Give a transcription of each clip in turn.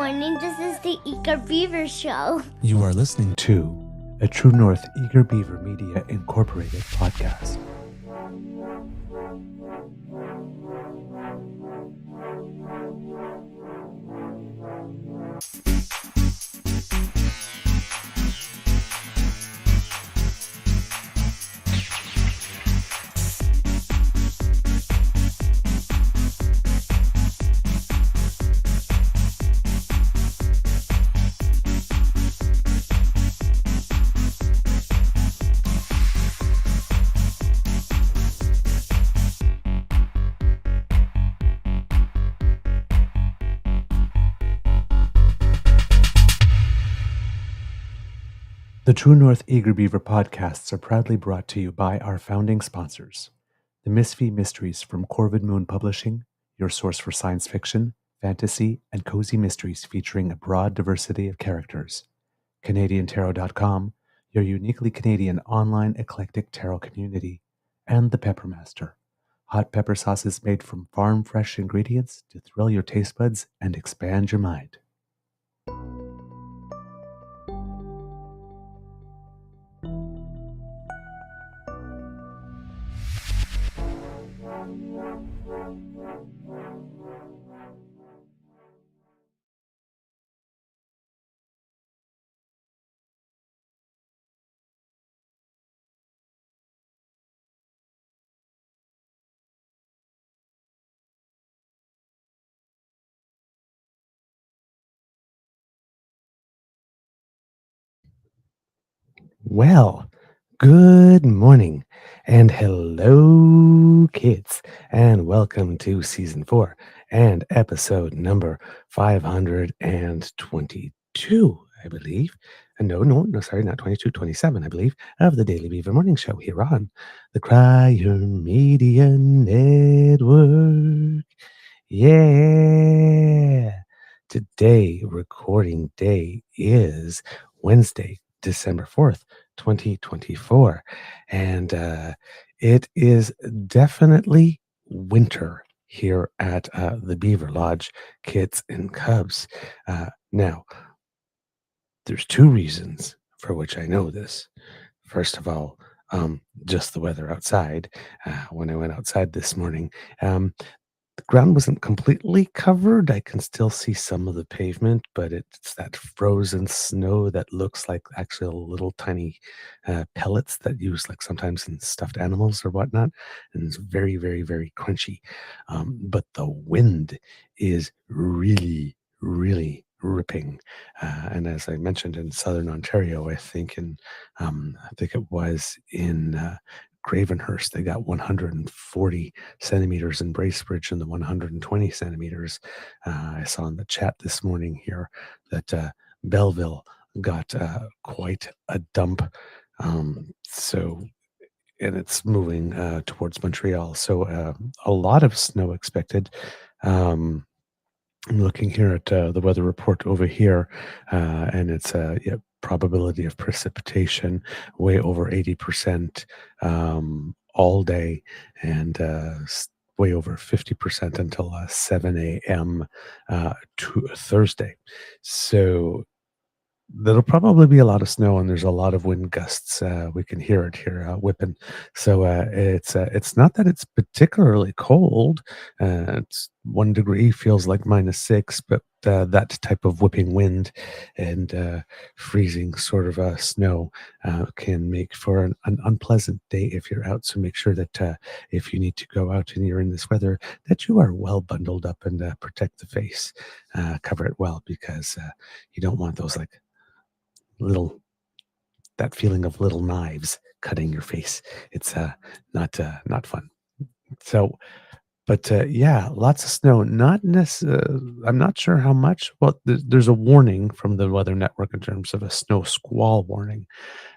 morning. This is the Eager Beaver Show. You are listening to a True North Eager Beaver Media Incorporated podcast. The True North Eager Beaver podcasts are proudly brought to you by our founding sponsors, the Misfit Mysteries from Corvid Moon Publishing, your source for science fiction, fantasy, and cozy mysteries featuring a broad diversity of characters, CanadianTarot.com, your uniquely Canadian online eclectic tarot community, and the Peppermaster, hot pepper sauces made from farm-fresh ingredients to thrill your taste buds and expand your mind. Well, good morning and hello, kids, and welcome to season 4 and episode number 522, I believe. And no, sorry, not 22, 27, I believe, of the Daily Beaver Morning Show here on the Crier Media Network. Yeah. Today, recording day is Wednesday, December 4th, 2024. And it is definitely winter here at the Beaver Lodge, kids and cubs. Now, there's two reasons for which I know this. First of all, just the weather outside. When I went outside this morning, the ground wasn't completely covered. I can still see some of the pavement, but it's that frozen snow that looks like actual little tiny pellets that use like sometimes in stuffed animals or whatnot. And it's very, very, very crunchy. But the wind is really, really ripping. And as I mentioned in Southern Ontario, I think it was in Gravenhurst, they got 140 centimeters in Bracebridge and the 120 centimeters. I saw in the chat this morning here that Belleville got quite a dump. And it's moving towards Montreal. So a lot of snow expected. I'm looking here at the weather report over here, and it's probability of precipitation way over 80% all day, and way over 50% until 7 a.m. To Thursday. So there'll probably be a lot of snow, and there's a lot of wind gusts. We can hear it here whipping. So it's not that it's particularly cold. It's 1 degree, feels like -6, but that type of whipping wind and freezing sort of snow can make for an unpleasant day if you're out. So make sure that if you need to go out and you're in this weather, that you are well bundled up and protect the face, cover it well, because you don't want those like that feeling of little knives cutting your face. It's not fun. So, but yeah, lots of snow. Not I'm not sure how much. Well, there's a warning from the Weather Network in terms of a snow squall warning.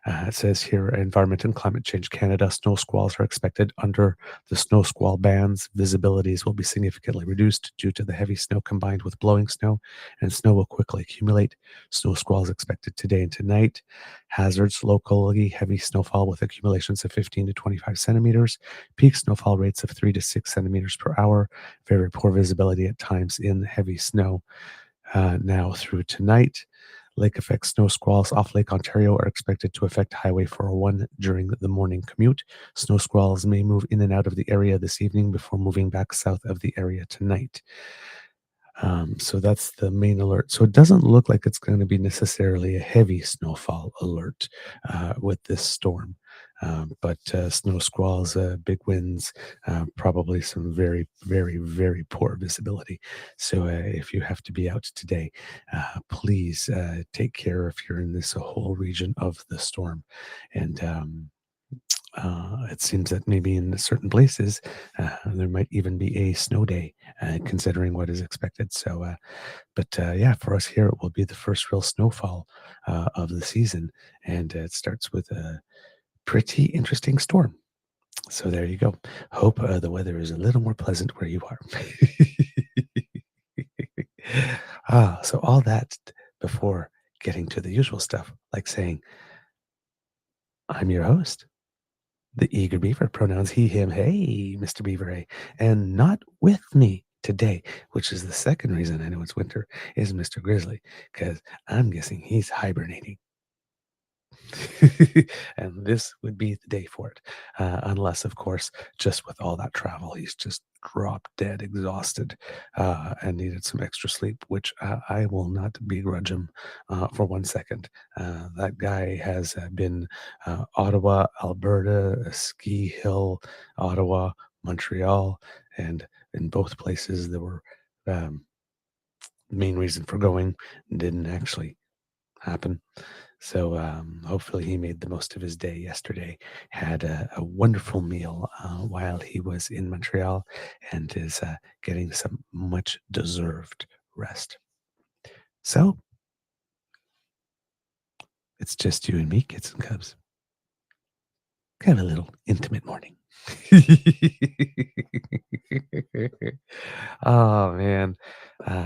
It says here, Environment and Climate Change Canada, snow squalls are expected under the snow squall bans. Visibilities will be significantly reduced due to the heavy snow combined with blowing snow, and snow will quickly accumulate. Snow squalls expected today and tonight. Hazards: locally heavy snowfall with accumulations of 15 to 25 centimeters. Peak snowfall rates of 3 to 6 centimeters per hour. Very poor visibility at times in heavy snow. Now through tonight, lake effect snow squalls off Lake Ontario are expected to affect Highway 401 during the morning commute. Snow squalls may move in and out of the area this evening before moving back south of the area tonight. So that's the main alert. So it doesn't look like it's going to be necessarily a heavy snowfall alert with this storm. But snow squalls, big winds, probably some very, very, very poor visibility. So if you have to be out today, please take care if you're in this whole region of the storm. And it seems that maybe in certain places there might even be a snow day, considering what is expected. So, but yeah, for us here, it will be the first real snowfall of the season, and it starts with a pretty interesting storm. So there you go. Hope the weather is a little more pleasant where you are. So all that before getting to the usual stuff, like saying, I'm your host, the eager beaver, pronouns he, him, hey, Mr. Beaver, hey, and not with me today, which is the second reason I know it's winter, is Mr. Grizzly, because I'm guessing he's hibernating. And this would be the day for it. Unless, of course, just with all that travel, he's just dropped dead, exhausted, and needed some extra sleep, which I will not begrudge him for 1 second. That guy has been Ottawa, Alberta, Ski Hill, Ottawa, Montreal, and in both places there were um, main reason for going didn't actually happen. So hopefully he made the most of his day yesterday, had a wonderful meal while he was in Montreal, and is getting some much deserved rest. So it's just you and me, kids and cubs. Kind of a little intimate morning. Oh man,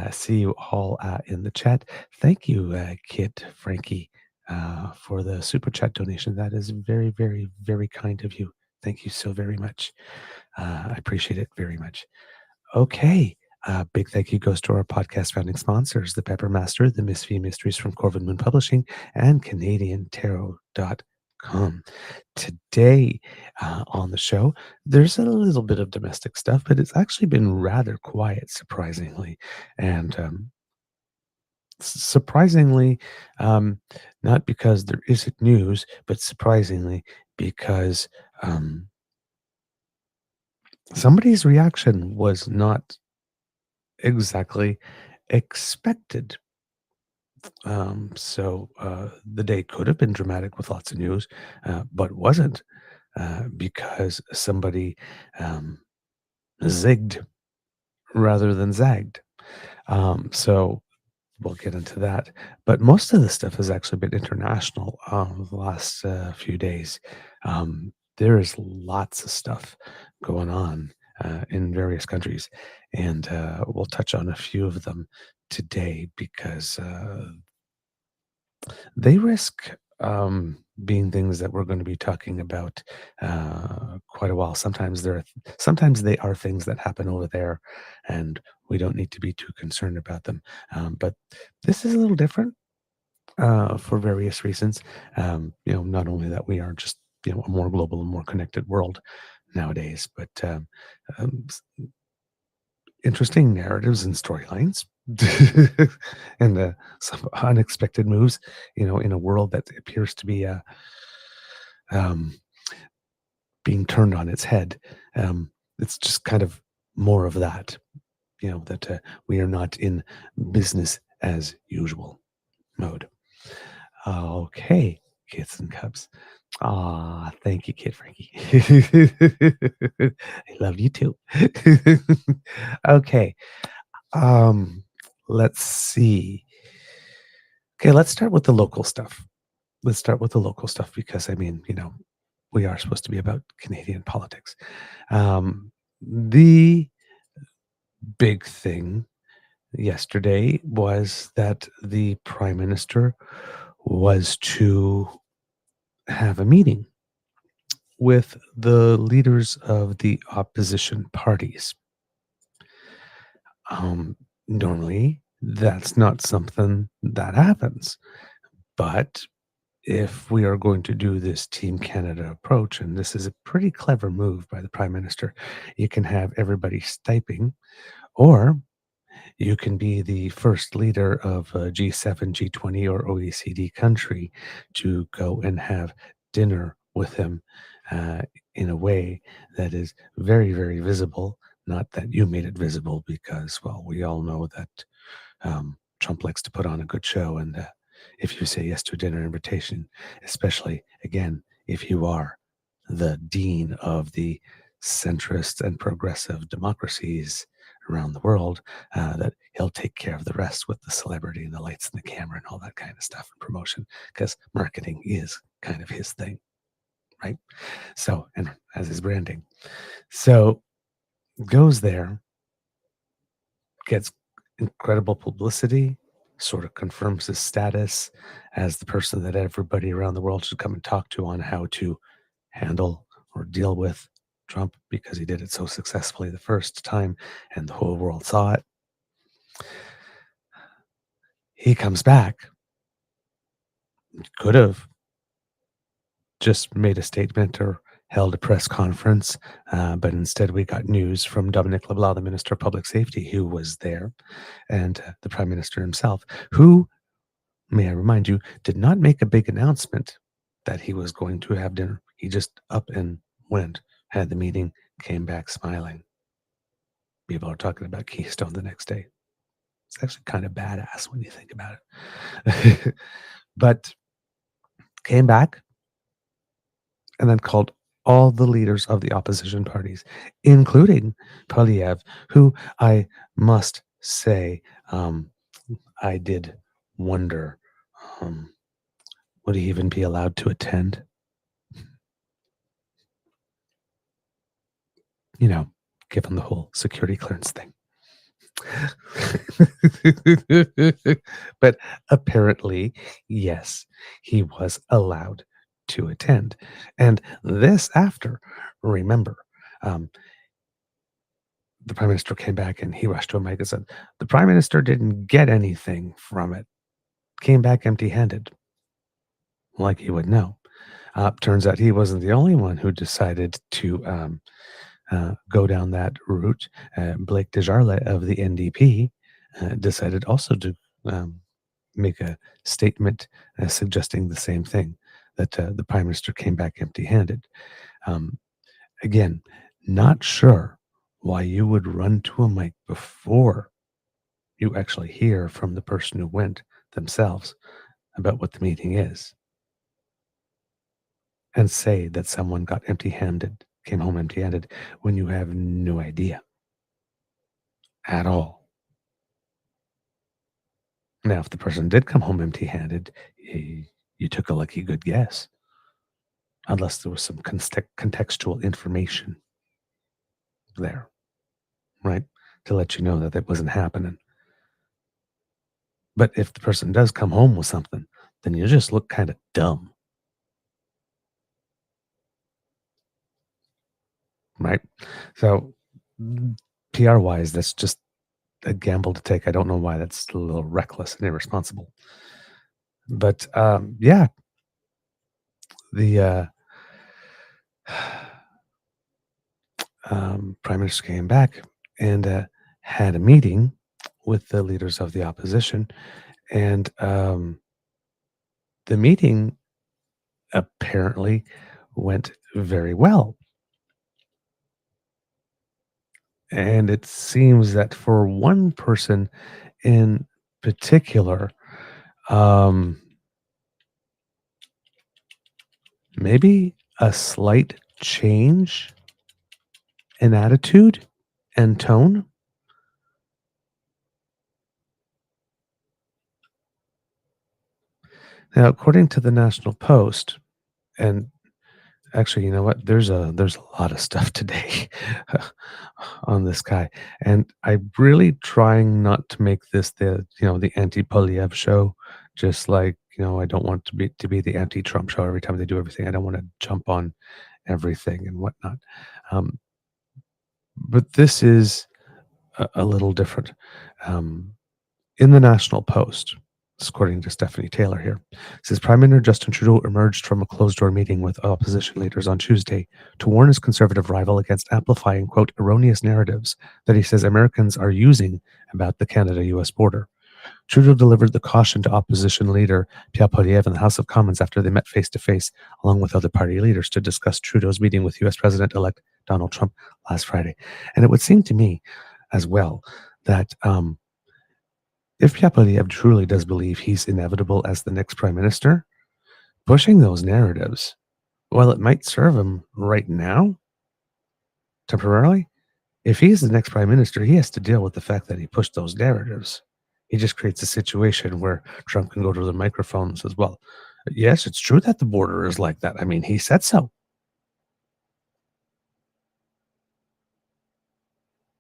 see you all in the chat. Thank you, Kit Frankie, for the super chat donation. That is very, very, very kind of you. Thank you so very much. I appreciate it very much. Okay. Big thank you goes to our podcast founding sponsors, the Pepper Master, the Miss V Mysteries from Corvin Moon Publishing, and CanadianTarot.com. Today on the show, there's a little bit of domestic stuff, but it's actually been rather quiet, surprisingly. And surprisingly, um, not because there isn't news, but surprisingly because um, somebody's reaction was not exactly expected. So the day could have been dramatic with lots of news, but wasn't because somebody um, zigged rather than zagged. So we'll get into that. But most of the stuff has actually been international the last few days. There is lots of stuff going on in various countries, and we'll touch on a few of them today because they risk being things that we're going to be talking about quite a while. Sometimes they are things that happen over there, and we don't need to be too concerned about them. But this is a little different for various reasons. Not only that we are just a more global and more connected world nowadays, but um, interesting narratives and storylines and some unexpected moves, in a world that appears to be um, being turned on its head. It's just kind of more of that, that we are not in business as usual mode. Okay, kids and cubs. Ah, thank you, Kid Frankie. I love you too. Okay, um, let's see. Okay, let's start with the local stuff. Let's start with the local stuff because I mean, we are supposed to be about Canadian politics. The big thing yesterday was that the prime minister was to have a meeting with the leaders of the opposition parties. Normally, That's not something that happens. But if we are going to do this Team Canada approach, and this is a pretty clever move by the Prime Minister, you can have everybody stiping, or you can be the first leader of a G7, G20, or OECD country to go and have dinner with him uh, in a way that is very, very visible. Not that you made it visible, because, well, we all know that Trump likes to put on a good show. And if you say yes to a dinner invitation, especially again, if you are the dean of the centrist and progressive democracies around the world, that he'll take care of the rest with the celebrity and the lights and the camera and all that kind of stuff and promotion, because marketing is kind of his thing, right? So, and as his branding. So goes there, gets incredible publicity, sort of confirms his status as the person that everybody around the world should come and talk to on how to handle or deal with Trump, because he did it so successfully the first time and the whole world saw it. He comes back, could have just made a statement or held a press conference, but instead we got news from Dominic LeBlanc, the Minister of Public Safety, who was there, and the Prime Minister himself, who, may I remind you, did not make a big announcement that he was going to have dinner. He just up and went, had the meeting, came back smiling. People are talking about Keystone the next day. It's actually kind of badass when you think about it. But came back and then called all the leaders of the opposition parties, including Polyev, who I must say, I did wonder, um, would he even be allowed to attend? You know, given the whole security clearance thing. But apparently, yes, he was allowed to attend. And this after, remember, um, the prime minister came back and he rushed to a mic and said, the prime minister didn't get anything from it, came back empty handed, like he would know. Turns out he wasn't the only one who decided to go down that route. Blake Desjardins of the NDP decided also to um, make a statement suggesting the same thing, that the prime minister came back empty-handed. Um, Again, not sure why you would run to a mic before you actually hear from the person who went themselves about what the meeting is, and say that someone got empty-handed, came home empty-handed, when you have no idea at all. Now, if the person did come home empty-handed, you took a lucky good guess, unless there was some contextual information there, right, to let you know that that wasn't happening. But if the person does come home with something, then you just look kind of dumb, right? So, PR wise, that's just a gamble to take. I don't know why. That's a little reckless and irresponsible. But yeah, the prime minister came back and had a meeting with the leaders of the opposition, and the meeting apparently went very well. And it seems that for one person in particular, um, maybe a slight change in attitude and tone. Now, according to the National Post, and actually, you know what? There's a lot of stuff today on this guy, and I'm really trying not to make this the anti Polyev show. Just like, I don't want to be the anti Trump show every time they do everything. I don't want to jump on everything and whatnot. Um, but this is a little different. Um, In the National Post, according to Stephanie Taylor here, says Prime Minister Justin Trudeau emerged from a closed-door meeting with opposition leaders on Tuesday to warn his Conservative rival against amplifying, quote, erroneous narratives that he says Americans are using about the Canada-US border. Trudeau delivered the caution to opposition leader Pierre Poilievre in the House of Commons after they met face-to-face, along with other party leaders, to discuss Trudeau's meeting with US President-elect Donald Trump last Friday. And it would seem to me as well that if Pierre Poilievre truly does believe he's inevitable as the next prime minister, pushing those narratives, while it might serve him right now, temporarily, if he's the next prime minister, he has to deal with the fact that he pushed those narratives. He just creates a situation where Trump can go to the microphone and says, well, yes, it's true that the border is like that. I mean, he said so.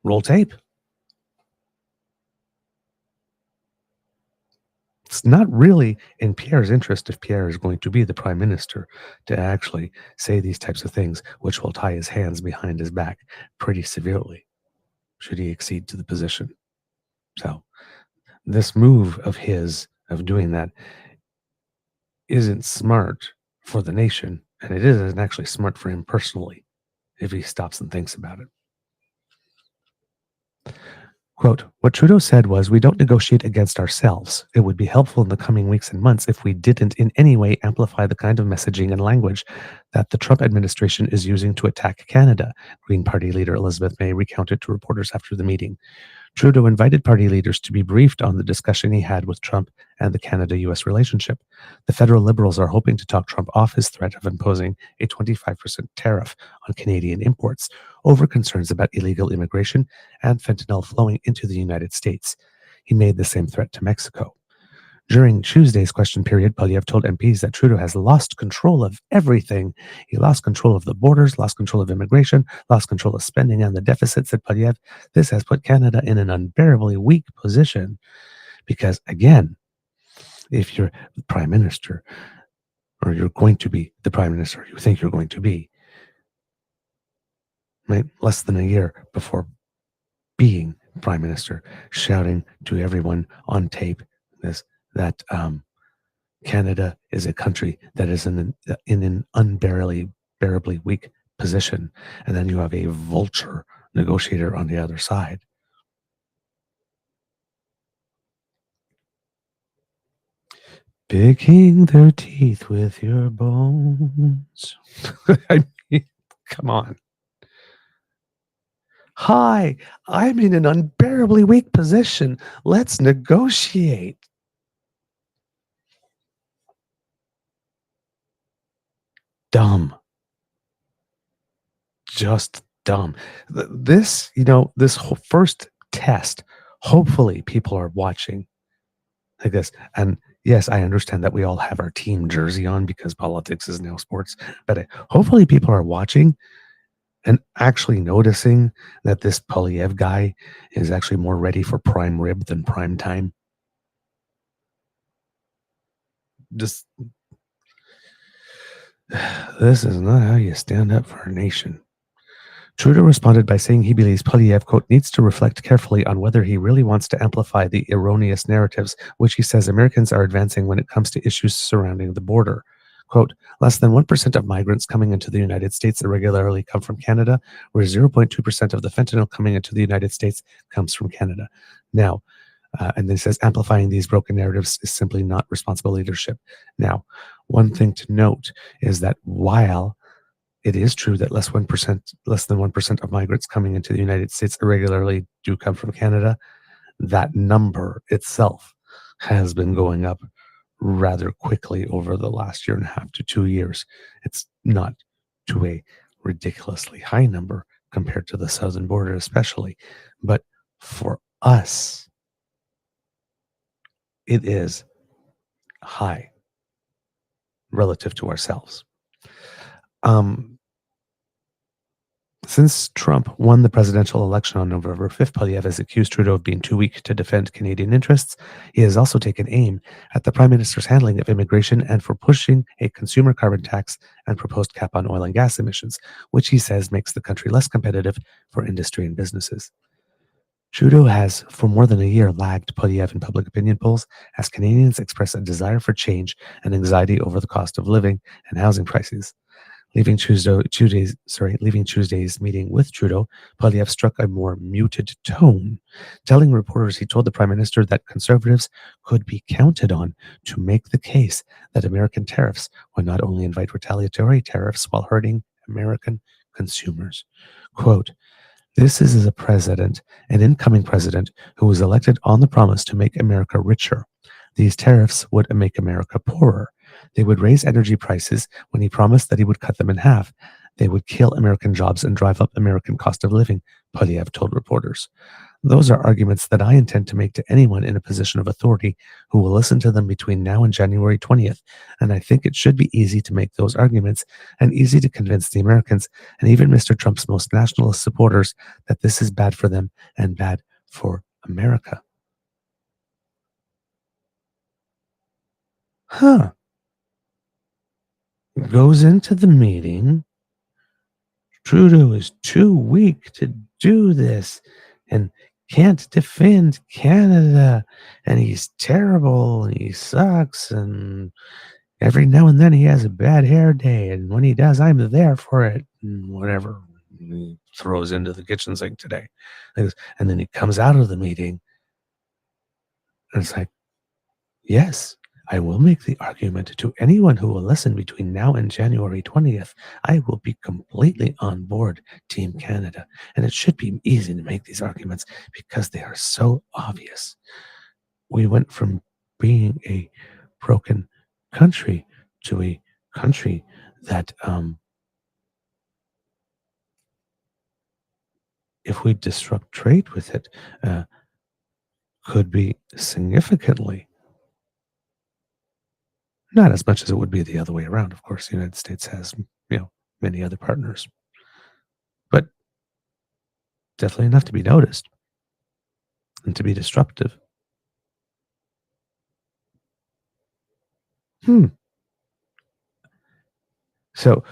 Roll tape. It's not really in Pierre's interest, if Pierre is going to be the prime minister, to actually say these types of things, which will tie his hands behind his back pretty severely should he accede to the position. So this move of his, of doing that, isn't smart for the nation, and it isn't actually smart for him personally if he stops and thinks about it. Quote, what Trudeau said was, we don't negotiate against ourselves. It would be helpful in the coming weeks and months if we didn't in any way amplify the kind of messaging and language that the Trump administration is using to attack Canada, Green Party leader Elizabeth May recounted to reporters after the meeting. Trudeau invited party leaders to be briefed on the discussion he had with Trump and the Canada-US relationship. The federal Liberals are hoping to talk Trump off his threat of imposing a 25% tariff on Canadian imports over concerns about illegal immigration and fentanyl flowing into the United States. He made the same threat to Mexico. During Tuesday's question period, Poilievre told MPs that Trudeau has lost control of everything. He lost control of the borders, lost control of immigration, lost control of spending and the deficit, said Poilievre. This has put Canada in an unbearably weak position because, again, if you're the prime minister, or you're going to be the prime minister, you think you're going to be, right, less than a year before being prime minister, shouting to everyone on tape that Canada is a country that is in an unbearably weak position, and then you have a vulture negotiator on the other side. Picking their teeth with your bones. I mean, come on. Hi, I'm in an unbearably weak position. Let's negotiate. Dumb. Just dumb. This, this whole first test, hopefully people are watching like this. And yes, I understand that we all have our team jersey on because politics is now sports, but hopefully people are watching and actually noticing that this Poilievre guy is actually more ready for prime rib than prime time. Just, this is not how you stand up for a nation. Trudeau responded by saying he believes Poilievre, quote, needs to reflect carefully on whether he really wants to amplify the erroneous narratives which he says Americans are advancing when it comes to issues surrounding the border. Quote, less than 1% of migrants coming into the United States irregularly come from Canada, where 0.2% of the fentanyl coming into the United States comes from Canada. Now, and then it says amplifying these broken narratives is simply not responsible leadership. Now, one thing to note is that while it is true that less than 1% of migrants coming into the United States irregularly do come from Canada, that number itself has been going up rather quickly over the last year and a half to 2 years. It's not to a ridiculously high number compared to the southern border especially, but for us, it is high relative to ourselves. Since Trump won the presidential election on November 5th, Poilievre has accused Trudeau of being too weak to defend Canadian interests. He has also taken aim at the Prime Minister's handling of immigration and for pushing a consumer carbon tax and proposed cap on oil and gas emissions, which he says makes the country less competitive for industry and businesses. Trudeau has, for more than a year, lagged Polyev in public opinion polls as Canadians express a desire for change and anxiety over the cost of living and housing prices. Leaving Tuesday's meeting with Trudeau, Polyev struck a more muted tone, telling reporters he told the Prime Minister that conservatives could be counted on to make the case that American tariffs would not only invite retaliatory tariffs while hurting American consumers. Quote, this is a president, an incoming president, who was elected on the promise to make America richer. These tariffs would make America poorer. They would raise energy prices when he promised that he would cut them in half. They would kill American jobs and drive up American cost of living, Polyev told reporters. Those are arguments that I intend to make to anyone in a position of authority who will listen to them between now and January 20th. And I think it should be easy to make those arguments and easy to convince the Americans and even Mr. Trump's most nationalist supporters that this is bad for them and bad for America. Huh. Goes into the meeting. Trudeau is too weak to do this and can't defend Canada. And he's terrible and he sucks. And every now and then he has a bad hair day. And when he does, I'm there for it. And whatever he throws into the kitchen sink today. And then he comes out of the meeting and it's like, yes, I will make the argument to anyone who will listen between now and January 20th. I will be completely on board Team Canada. And it should be easy to make these arguments because they are so obvious. We went from being a broken country to a country that, if we disrupt trade with it, could be significantly, not as much as it would be the other way around. Of course, the United States has, many other partners, but definitely enough to be noticed and to be disruptive. Hmm. So,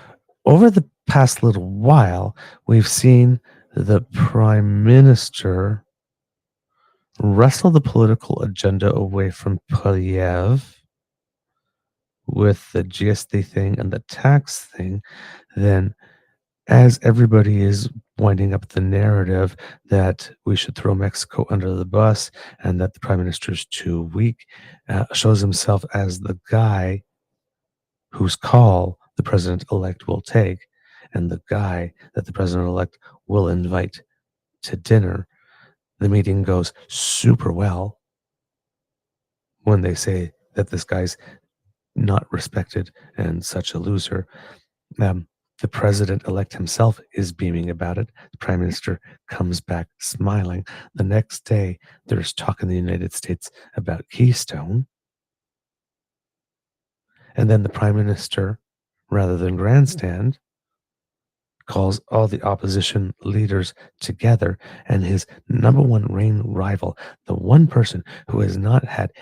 over the past little while, we've seen the Prime Minister wrestle the political agenda away from Polyev with the GST thing and the tax thing. Then, as everybody is winding up the narrative that we should throw Mexico under the bus and that the Prime Minister is too weak, shows himself as the guy whose call the president-elect will take and the guy that the president-elect will invite to dinner. The meeting goes super well when they say that this guy's not respected and such a loser. Um, the president-elect himself is beaming about it. The prime minister comes back smiling. The next day, there's talk in the United States about Keystone. And then the prime minister, rather than grandstand, calls all the opposition leaders together, and his number one reign rival, the one person who has not had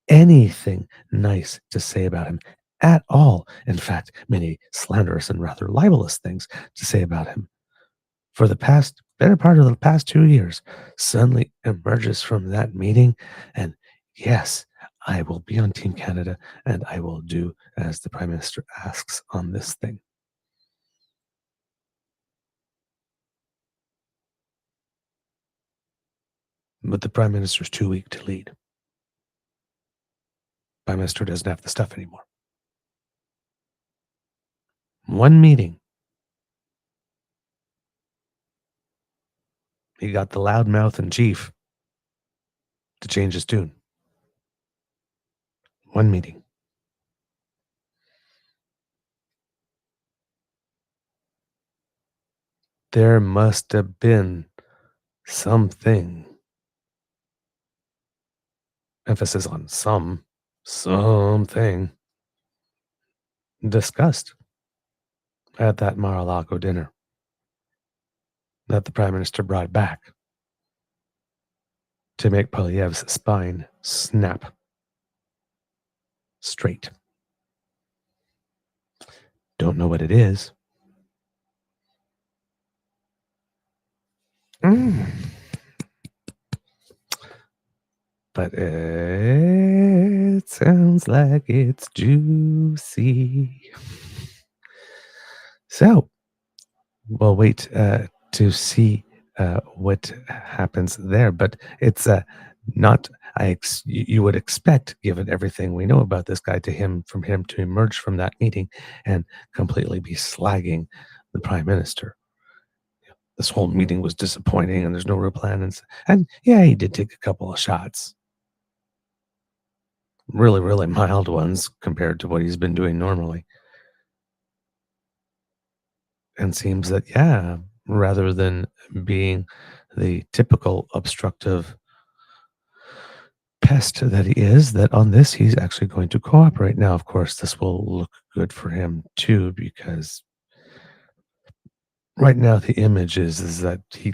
anything nice to say about him at all, in fact, many slanderous and rather libelous things to say about him, for the past better part of the past 2 years, suddenly emerges from that meeting. And yes, I will be on Team Canada and I will do as the Prime Minister asks on this thing. But the Prime Minister's too weak to lead. Prime Minister doesn't have the stuff anymore. One meeting, he got the loudmouth in chief to change his tune. One meeting. There must have been something, emphasis on something discussed at that Mar-a-Lago dinner that the Prime Minister brought back to make Poilievre's spine snap straight. Don't know what it is. but it sounds like it's juicy. So we'll wait to see what happens there. But it's not. You would expect, given everything we know about this guy, from him to emerge from that meeting and completely be slagging the prime minister. This whole meeting was disappointing, and there's no real plan. And yeah, he did take a couple of shots, really, really mild ones compared to what he's been doing normally. And seems that, yeah, rather than being the typical obstructive pest that he is, that on this he's actually going to cooperate. Now, of course, this will look good for him too, because right now the image is that he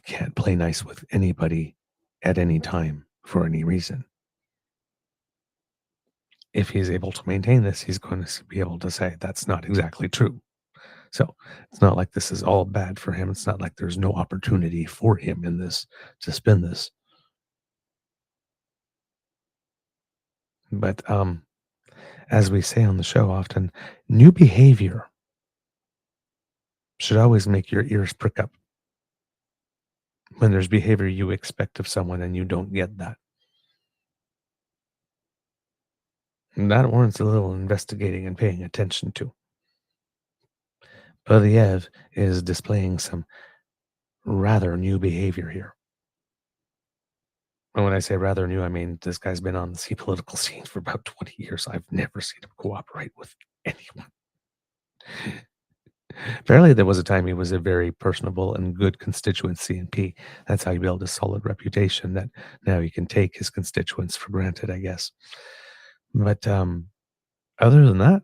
can't play nice with anybody at any time for any reason. If he's able to maintain this, he's going to be able to say that's not exactly true. So it's not like this is all bad for him. It's not like there's no opportunity for him in this to spin this. But as we say on the show often, new behavior should always make your ears prick up when there's behavior you expect of someone and you don't get that. And that warrants a little investigating and paying attention to. Believ is displaying some rather new behavior here. And when I say rather new, I mean this guy's been on the political scene for about 20 years. I've never seen him cooperate with anyone. Apparently, there was a time he was a very personable and good constituent CNP. That's how he built a solid reputation that now he can take his constituents for granted, I guess. But other than that,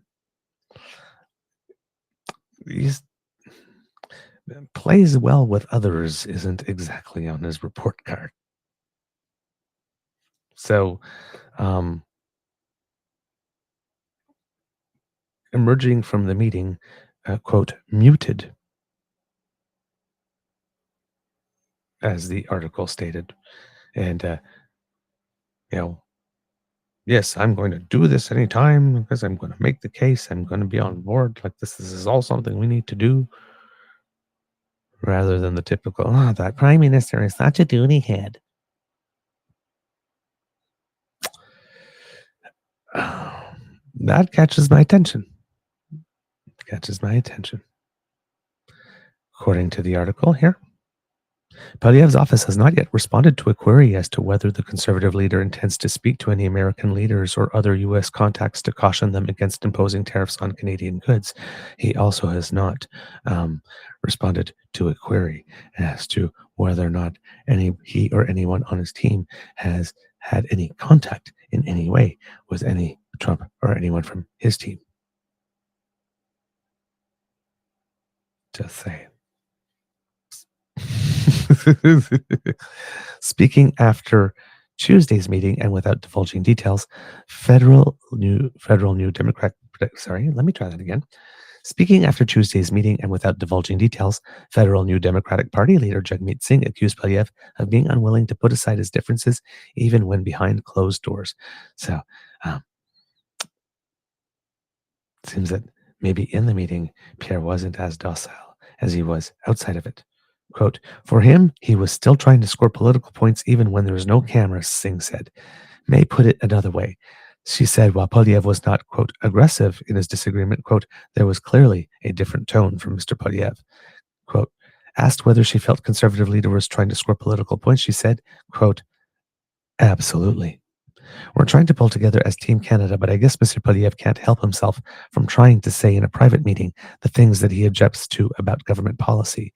he plays well with others isn't exactly on his report card. So, emerging from the meeting, quote, muted, as the article stated. And, yes, I'm going to do this anytime because I'm going to make the case. I'm going to be on board. Like this is all something we need to do, rather than the typical, oh, that prime minister is such a duty head. That catches my attention. According to the article here, Poilievre's office has not yet responded to a query as to whether the conservative leader intends to speak to any American leaders or other U.S. contacts to caution them against imposing tariffs on Canadian goods. He also has not responded to a query as to whether or not he or anyone on his team has had any contact in any way with any Trump or anyone from his team. Just saying. Speaking after Tuesday's meeting and without divulging details, federal new Democrat. Sorry, let me try that again. Speaking after Tuesday's meeting and without divulging details, federal New Democratic Party leader Jagmeet Singh accused Poilievre of being unwilling to put aside his differences, even when behind closed doors. So, it seems that maybe in the meeting, Pierre wasn't as docile as he was outside of it. Quote, for him, he was still trying to score political points even when there was no camera, Singh said. May put it another way. She said while Poilievre was not, quote, aggressive in his disagreement, quote, there was clearly a different tone from Mr. Poilievre. Quote, asked whether she felt conservative leader was trying to score political points, she said, quote, absolutely. We're trying to pull together as Team Canada, but I guess Mr. Poilievre can't help himself from trying to say in a private meeting the things that he objects to about government policy.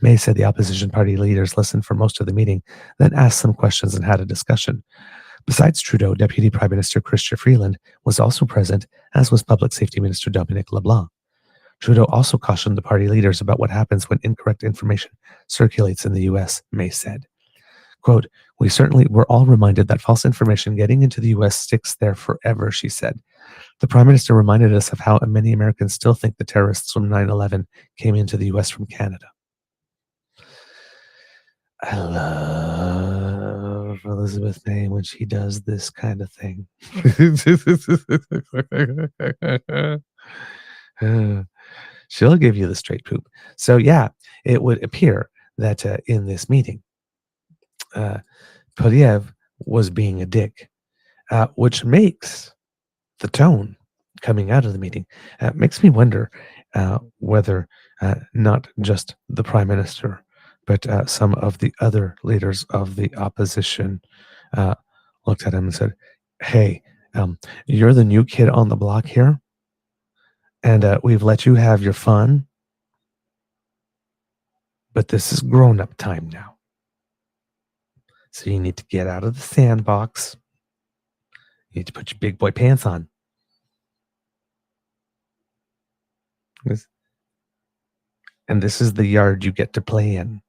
May said the opposition party leaders listened for most of the meeting, then asked some questions and had a discussion. Besides Trudeau, Deputy Prime Minister Chrystia Freeland was also present, as was Public Safety Minister Dominic LeBlanc. Trudeau also cautioned the party leaders about what happens when incorrect information circulates in the U.S., May said. Quote, we certainly were all reminded that false information getting into the U.S. sticks there forever, she said. The Prime Minister reminded us of how many Americans still think the terrorists from 9/11 came into the U.S. from Canada. I love of Elizabeth May when she does this kind of thing. Uh, She'll give you the straight poop. So, yeah, it would appear that in this meeting, uh, Polyev was being a dick, which makes the tone coming out of the meeting makes me wonder whether not just the prime minister, but some of the other leaders of the opposition uh, looked at him and said, "Hey, you're the new kid on the block here, and we've let you have your fun, but this is grown-up time now. So you need to get out of the sandbox. You need to put your big boy pants on. And this is the yard you get to play in.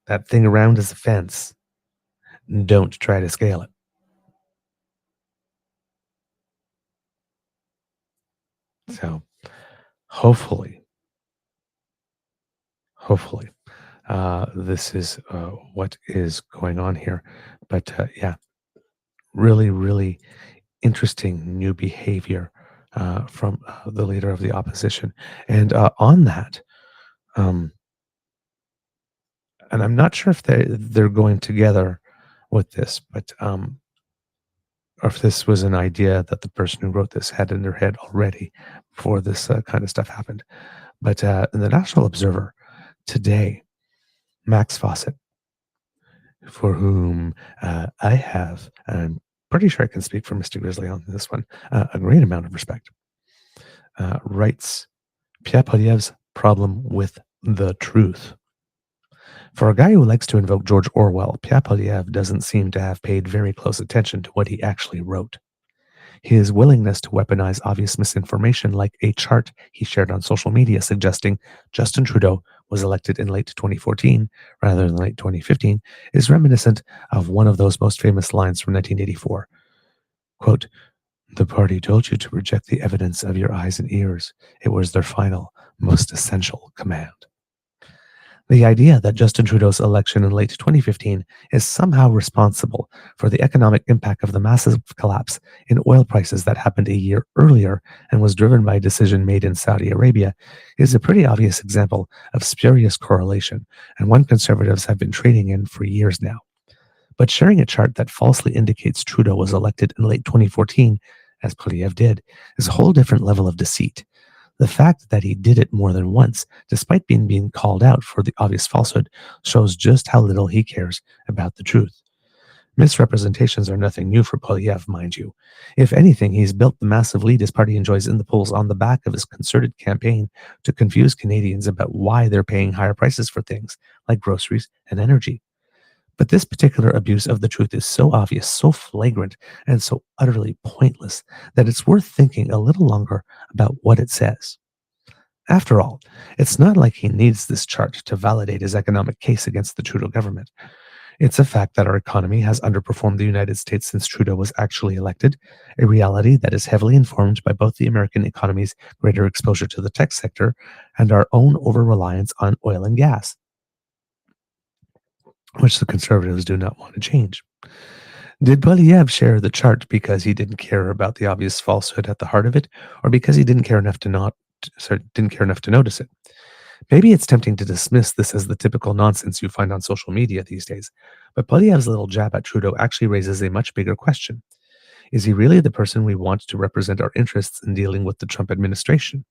That thing around is a fence. Don't try to scale it." So hopefully, hopefully, this is what is going on here. But yeah, really, really interesting new behavior from the leader of the opposition. And on that, um, and I'm not sure if they're going together with this, but or if this was an idea that the person who wrote this had in their head already before this kind of stuff happened. But in the National Observer today, Max Fawcett, for whom I have, and I'm pretty sure I can speak for Mr. Grizzly on this one, a great amount of respect, writes Pierre Poilievre's problem with the truth. For a guy who likes to invoke George Orwell, Pierre Poilievre doesn't seem to have paid very close attention to what he actually wrote. His willingness to weaponize obvious misinformation, like a chart he shared on social media suggesting Justin Trudeau was elected in late 2014 rather than late 2015, is reminiscent of one of those most famous lines from 1984. Quote, "The party told you to reject the evidence of your eyes and ears. It was their final, most essential command." The idea that Justin Trudeau's election in late 2015 is somehow responsible for the economic impact of the massive collapse in oil prices that happened a year earlier and was driven by a decision made in Saudi Arabia is a pretty obvious example of spurious correlation, and one conservatives have been trading in for years now. But sharing a chart that falsely indicates Trudeau was elected in late 2014, as Poilievre did, is a whole different level of deceit. The fact that he did it more than once, despite being called out for the obvious falsehood, shows just how little he cares about the truth. Misrepresentations are nothing new for Poilievre, mind you. If anything, he's built the massive lead his party enjoys in the polls on the back of his concerted campaign to confuse Canadians about why they're paying higher prices for things like groceries and energy. But this particular abuse of the truth is so obvious, so flagrant, and so utterly pointless that it's worth thinking a little longer about what it says. After all, it's not like he needs this chart to validate his economic case against the Trudeau government. It's a fact that our economy has underperformed the United States since Trudeau was actually elected, a reality that is heavily informed by both the American economy's greater exposure to the tech sector and our own over-reliance on oil and gas, which the conservatives do not want to change. Did Poilievre share the chart because he didn't care about the obvious falsehood at the heart of it, or because he didn't care enough to notice it? Maybe it's tempting to dismiss this as the typical nonsense you find on social media these days, but Poilievre's little jab at Trudeau actually raises a much bigger question. Is he really the person we want to represent our interests in dealing with the Trump administration?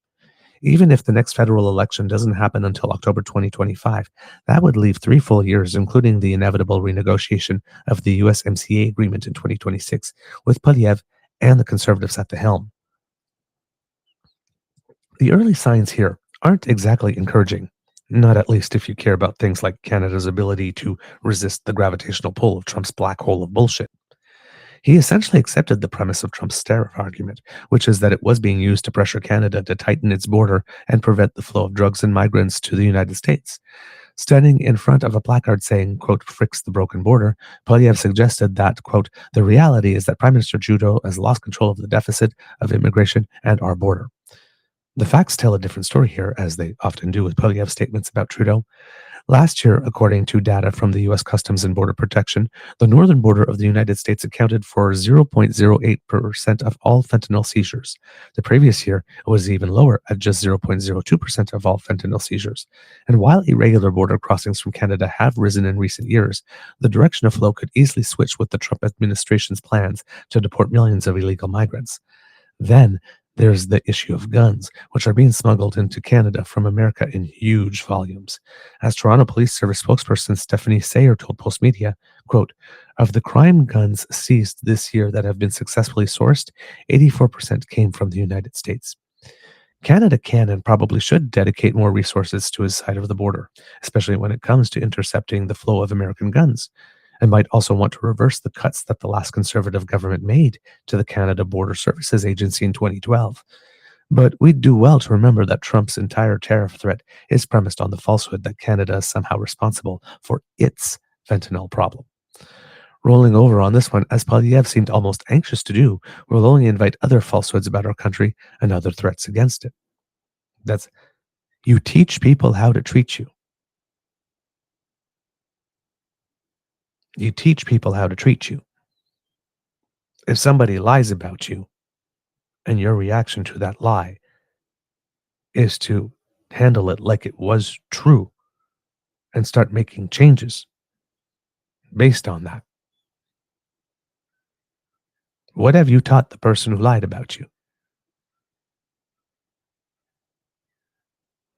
Even if the next federal election doesn't happen until October 2025, that would leave 3 full years, including the inevitable renegotiation of the USMCA agreement in 2026, with Poilievre and the Conservatives at the helm. The early signs here aren't exactly encouraging, not at least if you care about things like Canada's ability to resist the gravitational pull of Trump's black hole of bullshit. He essentially accepted the premise of Trump's tariff argument, which is that it was being used to pressure Canada to tighten its border and prevent the flow of drugs and migrants to the United States. Standing in front of a placard saying, quote, "Fix the broken border," Poilievre suggested that, quote, "The reality is that Prime Minister Trudeau has lost control of the deficit of immigration and our border." The facts tell a different story here, as they often do with Poilievre's statements about Trudeau. Last year, according to data from the U.S. Customs and Border Protection, the northern border of the United States accounted for 0.08% of all fentanyl seizures. The previous year, it was even lower at just 0.02% of all fentanyl seizures. And while irregular border crossings from Canada have risen in recent years, the direction of flow could easily switch with the Trump administration's plans to deport millions of illegal migrants. Then there's the issue of guns, which are being smuggled into Canada from America in huge volumes. As Toronto Police Service spokesperson Stephanie Sayer told Post Media, quote, of the crime guns seized this year that have been successfully sourced, 84% came from the United States. Canada can and probably should dedicate more resources to its side of the border, especially when it comes to intercepting the flow of American guns, and might also want to reverse the cuts that the last Conservative government made to the Canada Border Services Agency in 2012. But we'd do well to remember that Trump's entire tariff threat is premised on the falsehood that Canada is somehow responsible for its fentanyl problem. Rolling over on this one, as Polyev seemed almost anxious to do, will only invite other falsehoods about our country and other threats against it. That's you teach people how to treat you. You teach people how to treat you. If somebody lies about you and your reaction to that lie is to handle it like it was true and start making changes based on that, what have you taught the person who lied about you?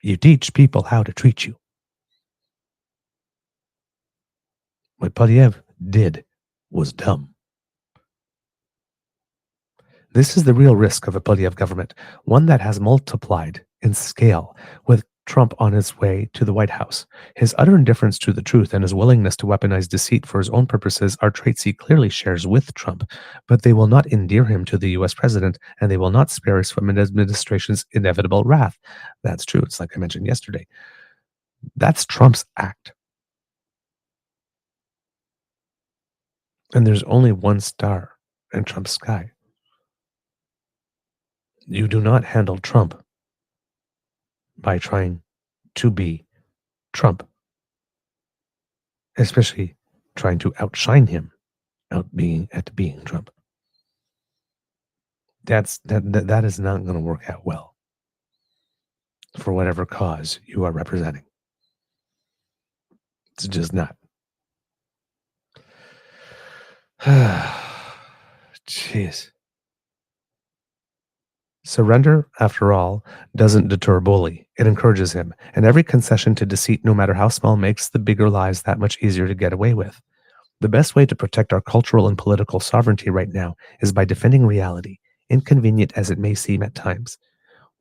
You teach people how to treat you. What Polyev did was dumb. This is the real risk of a Polyev government, one that has multiplied in scale with Trump on his way to the White House. His utter indifference to the truth and his willingness to weaponize deceit for his own purposes are traits he clearly shares with Trump, but they will not endear him to the US president, and they will not spare us from an administration's inevitable wrath. That's true. It's like I mentioned yesterday. That's Trump's act. And there's only one star in Trump's sky. You do not handle Trump by trying to be Trump, especially trying to outshine him at being Trump. That is not going to work out well for whatever cause you are representing. It's just not. Jeez. Surrender, after all, doesn't deter a bully. It encourages him, and every concession to deceit, no matter how small, makes the bigger lies that much easier to get away with. The best way to protect our cultural and political sovereignty right now is by defending reality, inconvenient as it may seem at times.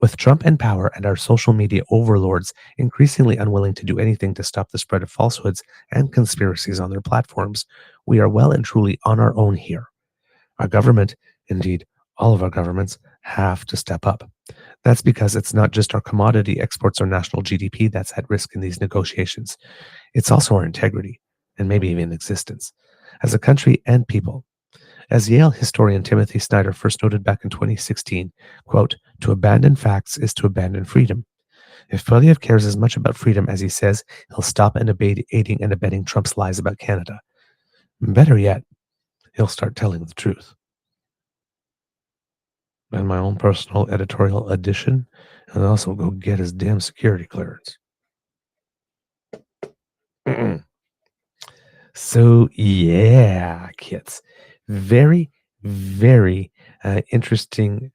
With Trump in power and our social media overlords increasingly unwilling to do anything to stop the spread of falsehoods and conspiracies on their platforms, we are well and truly on our own here. Our government, indeed, all of our governments, have to step up. That's because it's not just our commodity exports or national GDP that's at risk in these negotiations. It's also our integrity and maybe even existence as a country and people. As Yale historian Timothy Snyder first noted back in 2016, quote, to abandon facts is to abandon freedom. If Polyev cares as much about freedom as he says, he'll stop and aiding and abetting Trump's lies about Canada. Better yet, he'll start telling the truth. And my own personal editorial addition, and also go get his damn security clearance. So, yeah, kids. Very, very interesting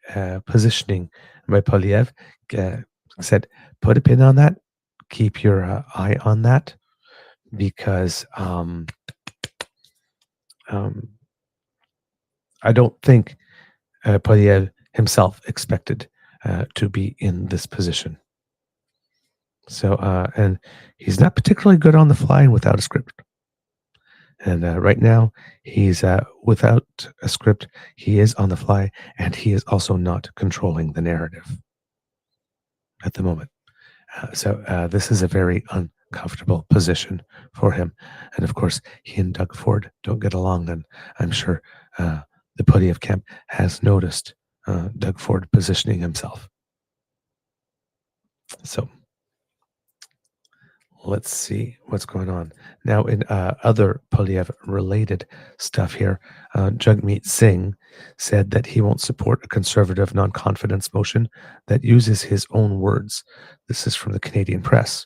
positioning by Polyev. Said, put a pin on that. Keep your eye on that because I don't think Polyev himself expected to be in this position. So, and he's not particularly good on the fly and without a script. And right now, he's without a script. He is on the fly, and he is also not controlling the narrative at the moment. So this is a very uncomfortable position for him. And of course, he and Doug Ford don't get along. And I'm sure the Polyev camp has noticed Doug Ford positioning himself. So Let's see what's going on. Now, in other Polyev related stuff here, Jagmeet Singh said that he won't support a conservative non confidence motion that uses his own words. This is from the Canadian press.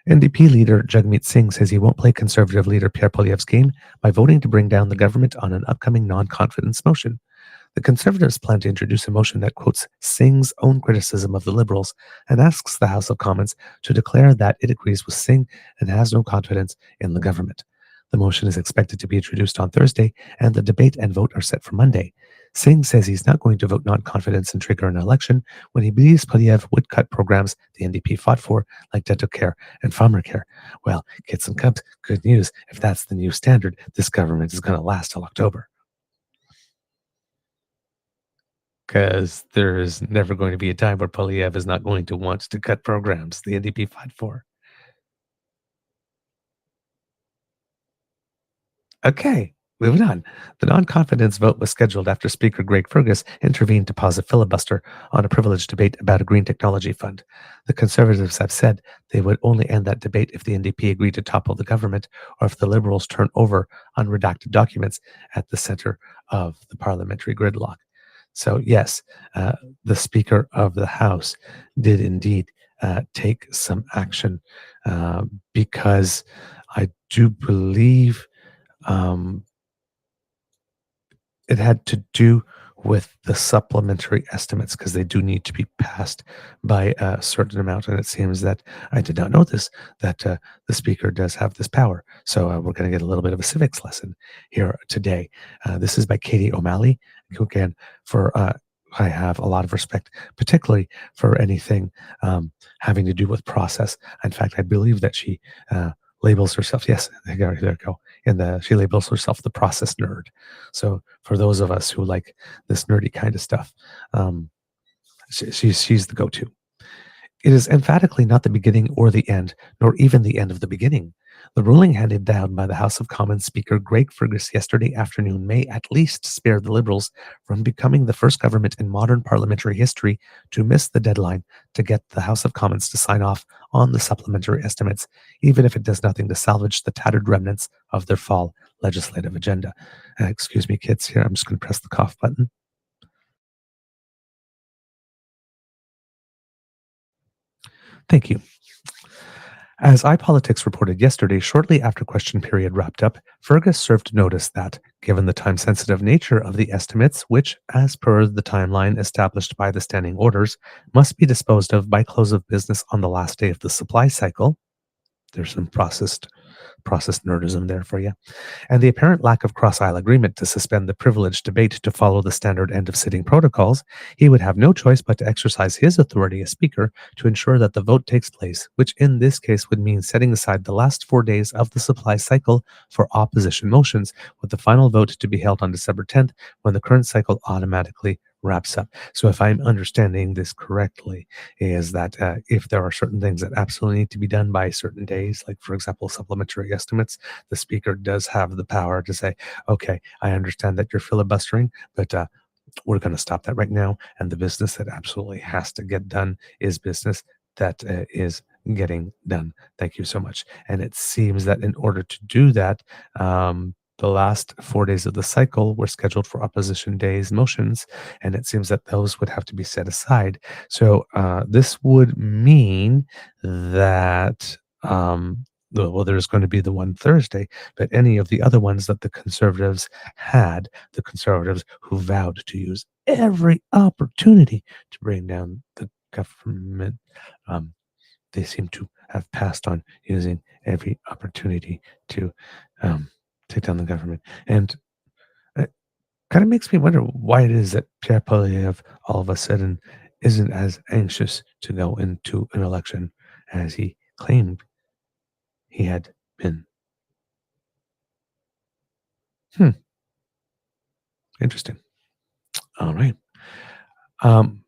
NDP leader Jagmeet Singh says he won't play Conservative leader Pierre Poilievre's game by voting to bring down the government on an upcoming non confidence motion. The Conservatives plan to introduce a motion that quotes Singh's own criticism of the Liberals and asks the House of Commons to declare that it agrees with Singh and has no confidence in the government. The motion is expected to be introduced on Thursday, and the debate and vote are set for Monday. Singh says he's not going to vote non confidence and trigger an election when he believes Polyev would cut programs the NDP fought for, like dental care and farmer care. Well, kids and cubs, good news. If that's the new standard, this government is going to last till October. Because there is never going to be a time where Polyev is not going to want to cut programs the NDP fought for. Okay, moving on. The non-confidence vote was scheduled after Speaker Greg Fergus intervened to pause a filibuster on a privileged debate about a green technology fund. The Conservatives have said they would only end that debate if the NDP agreed to topple the government or if the Liberals turn over unredacted documents at the center of the parliamentary gridlock. So, yes, uh, the Speaker of the House did indeed take some action because I do believe um, it had to do with the supplementary estimates because they do need to be passed by a certain amount. And it seems that I did not know this, that the speaker does have this power. So we're going to get a little bit of a civics lesson here today. This is by Katie O'Malley, who again, for I have a lot of respect, particularly for anything having to do with process. In fact, I believe that she labels herself, yes, there we go. She labels herself the process nerd. So for those of us who like this nerdy kind of stuff, um, she's the go-to. It is emphatically not the beginning or the end, nor even the end of the beginning. The ruling handed down by the House of Commons Speaker Greg Fergus yesterday afternoon may at least spare the Liberals from becoming the first government in modern parliamentary history to miss the deadline to get the House of Commons to sign off on the supplementary estimates, even if it does nothing to salvage the tattered remnants of their fall legislative agenda. Excuse me, kids, here, I'm just going to press the cough button. Thank you. As iPolitics reported yesterday, shortly after question period wrapped up, Fergus served notice that, given the time sensitive nature of the estimates, which, as per the timeline established by the standing orders, must be disposed of by close of business on the last day of the supply cycle, there's some process nerdism there for you, and the apparent lack of cross-aisle agreement to suspend the privileged debate to follow the standard end-of-sitting protocols, he would have no choice but to exercise his authority as Speaker to ensure that the vote takes place, which in this case would mean setting aside the last 4 days of the supply cycle for opposition motions, with the final vote to be held on December 10th when the current cycle automatically wraps up. So if I'm understanding this correctly, is that if there are certain things that absolutely need to be done by certain days, like for example, supplementary estimates, the speaker does have the power to say, okay, I understand that you're filibustering, but we're going to stop that right now. And the business that absolutely has to get done is business that is getting done. Thank you so much. And it seems that in order to do that, the last 4 days of the cycle were scheduled for opposition days motions, and it seems that those would have to be set aside. So this would mean that well, there's going to be the one Thursday, but any of the other ones that the conservatives had, the conservatives who vowed to use every opportunity to bring down the government, um, they seem to have passed on using every opportunity to take down the government. And it kind of makes me wonder why it is that Pierre Poilievre all of a sudden isn't as anxious to go into an election as he claimed he had been. Hmm, interesting. All right. Um,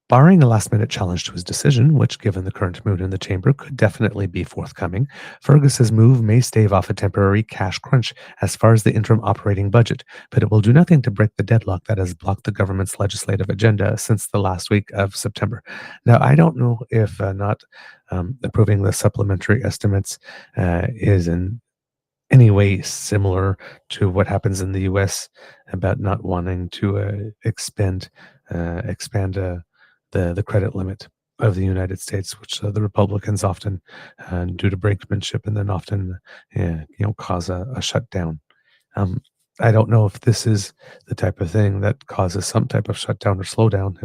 Barring a last minute challenge to his decision, which, given the current mood in the chamber, could definitely be forthcoming, Fergus's move may stave off a temporary cash crunch as far as the interim operating budget, but it will do nothing to break the deadlock that has blocked the government's legislative agenda since the last week of September. Now, I don't know if not approving the supplementary estimates is in any way similar to what happens in the U.S. about not wanting to expand the credit limit of the United States, which the Republicans often do to brinksmanship and then often cause a shutdown. Um, I don't know if this is the type of thing that causes some type of shutdown or slowdown.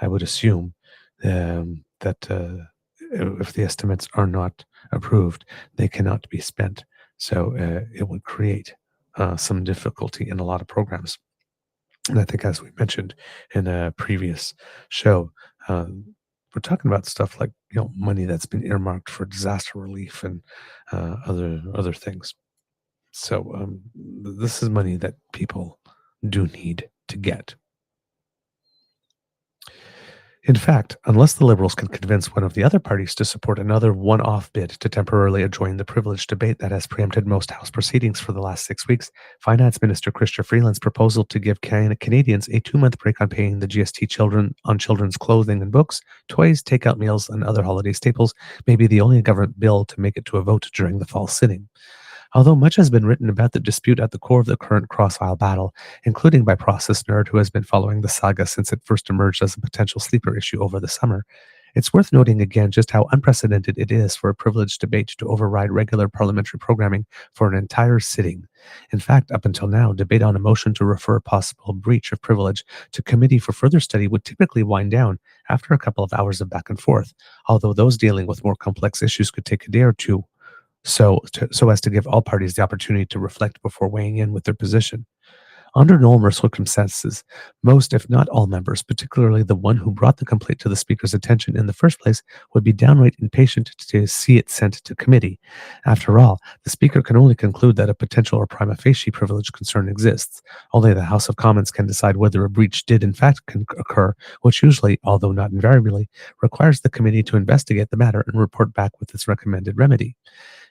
I would assume that if the estimates are not approved, they cannot be spent. So it would create some difficulty in a lot of programs. And I think, as we mentioned in a previous show, we're talking about stuff like money that's been earmarked for disaster relief and other things. So this is money that people do need to get. In fact, unless the Liberals can convince one of the other parties to support another one-off bid to temporarily adjourn the privileged debate that has preempted most House proceedings for the last 6 weeks, Finance Minister Chrystia Freeland's proposal to give Canadians a 2-month break on paying the GST children on children's clothing and books, toys, takeout meals, and other holiday staples may be the only government bill to make it to a vote during the fall sitting. Although much has been written about the dispute at the core of the current cross-aisle battle, including by Process Nerd, who has been following the saga since it first emerged as a potential sleeper issue over the summer, it's worth noting again just how unprecedented it is for a privileged debate to override regular parliamentary programming for an entire sitting. In fact, up until now, debate on a motion to refer a possible breach of privilege to committee for further study would typically wind down after a couple of hours of back and forth, although those dealing with more complex issues could take a day or two so as to give all parties the opportunity to reflect before weighing in with their position. Under normal circumstances, most, if not all members, particularly the one who brought the complaint to the Speaker's attention in the first place, would be downright impatient to see it sent to committee. After all, the Speaker can only conclude that a potential or prima facie privilege concern exists. Only the House of Commons can decide whether a breach did in fact occur, which usually, although not invariably, requires the committee to investigate the matter and report back with its recommended remedy.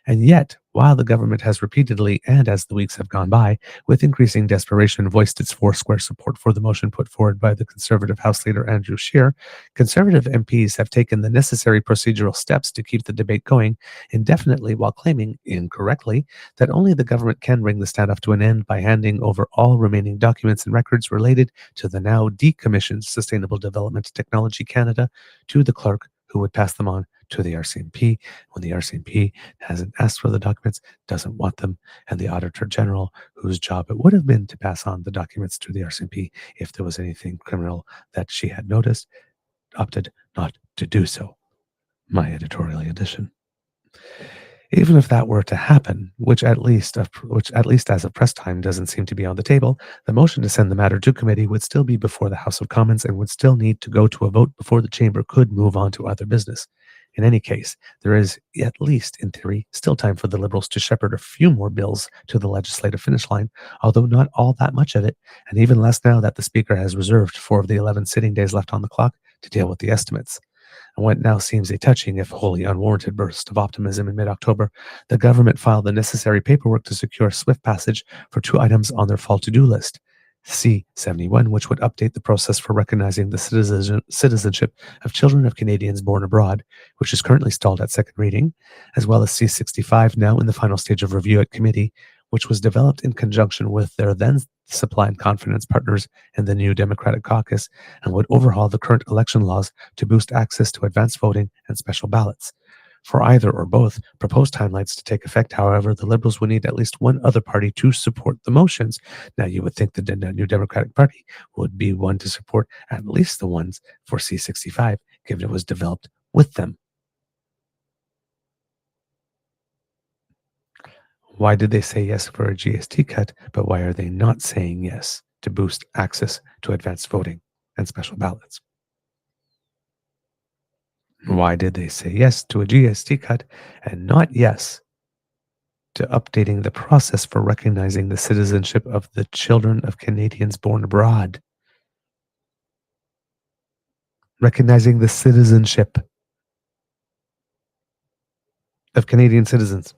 And yet, while the government has repeatedly, and as the weeks have gone by, with increasing desperation voiced its foursquare support for the motion put forward by the Conservative House Leader Andrew Scheer, Conservative MPs have taken the necessary procedural steps to keep the debate going indefinitely while claiming, incorrectly, that only the government can bring the standoff to an end by handing over all remaining documents and records related to the now decommissioned Sustainable Development Technology Canada to the clerk, who would pass them on to the RCMP when the RCMP hasn't asked for the documents, doesn't want them, and the Auditor General, whose job it would have been to pass on the documents to the RCMP if there was anything criminal that she had noticed, opted not to do so. My editorial addition. Even if that were to happen, which at least as of press time doesn't seem to be on the table, the motion to send the matter to committee would still be before the House of Commons and would still need to go to a vote before the chamber could move on to other business. In any case, there is, at least in theory, still time for the Liberals to shepherd a few more bills to the legislative finish line, although not all that much of it, and even less now that the Speaker has reserved 4 of the 11 sitting days left on the clock to deal with the estimates. And what now seems a touching, if wholly unwarranted, burst of optimism in mid-October, the government filed the necessary paperwork to secure swift passage for 2 items on their fall to-do list. C-71, which would update the process for recognizing the citizenship of children of Canadians born abroad, which is currently stalled at second reading, as well as C-65, now in the final stage of review at committee, which was developed in conjunction with their then supply and confidence partners in the New Democratic Caucus and would overhaul the current election laws to boost access to advance voting and special ballots. For either or both proposed timelines to take effect, however, the Liberals would need at least one other party to support the motions. Now, you would think the New Democratic Party would be one to support at least the ones for C-65, given it was developed with them. Why did they say yes for a GST cut, but why are they not saying yes to boost access to advanced voting and special ballots? Why did they say yes to a GST cut and not yes to updating the process for recognizing the citizenship of the children of Canadians born abroad? recognizing the citizenship of Canadian citizens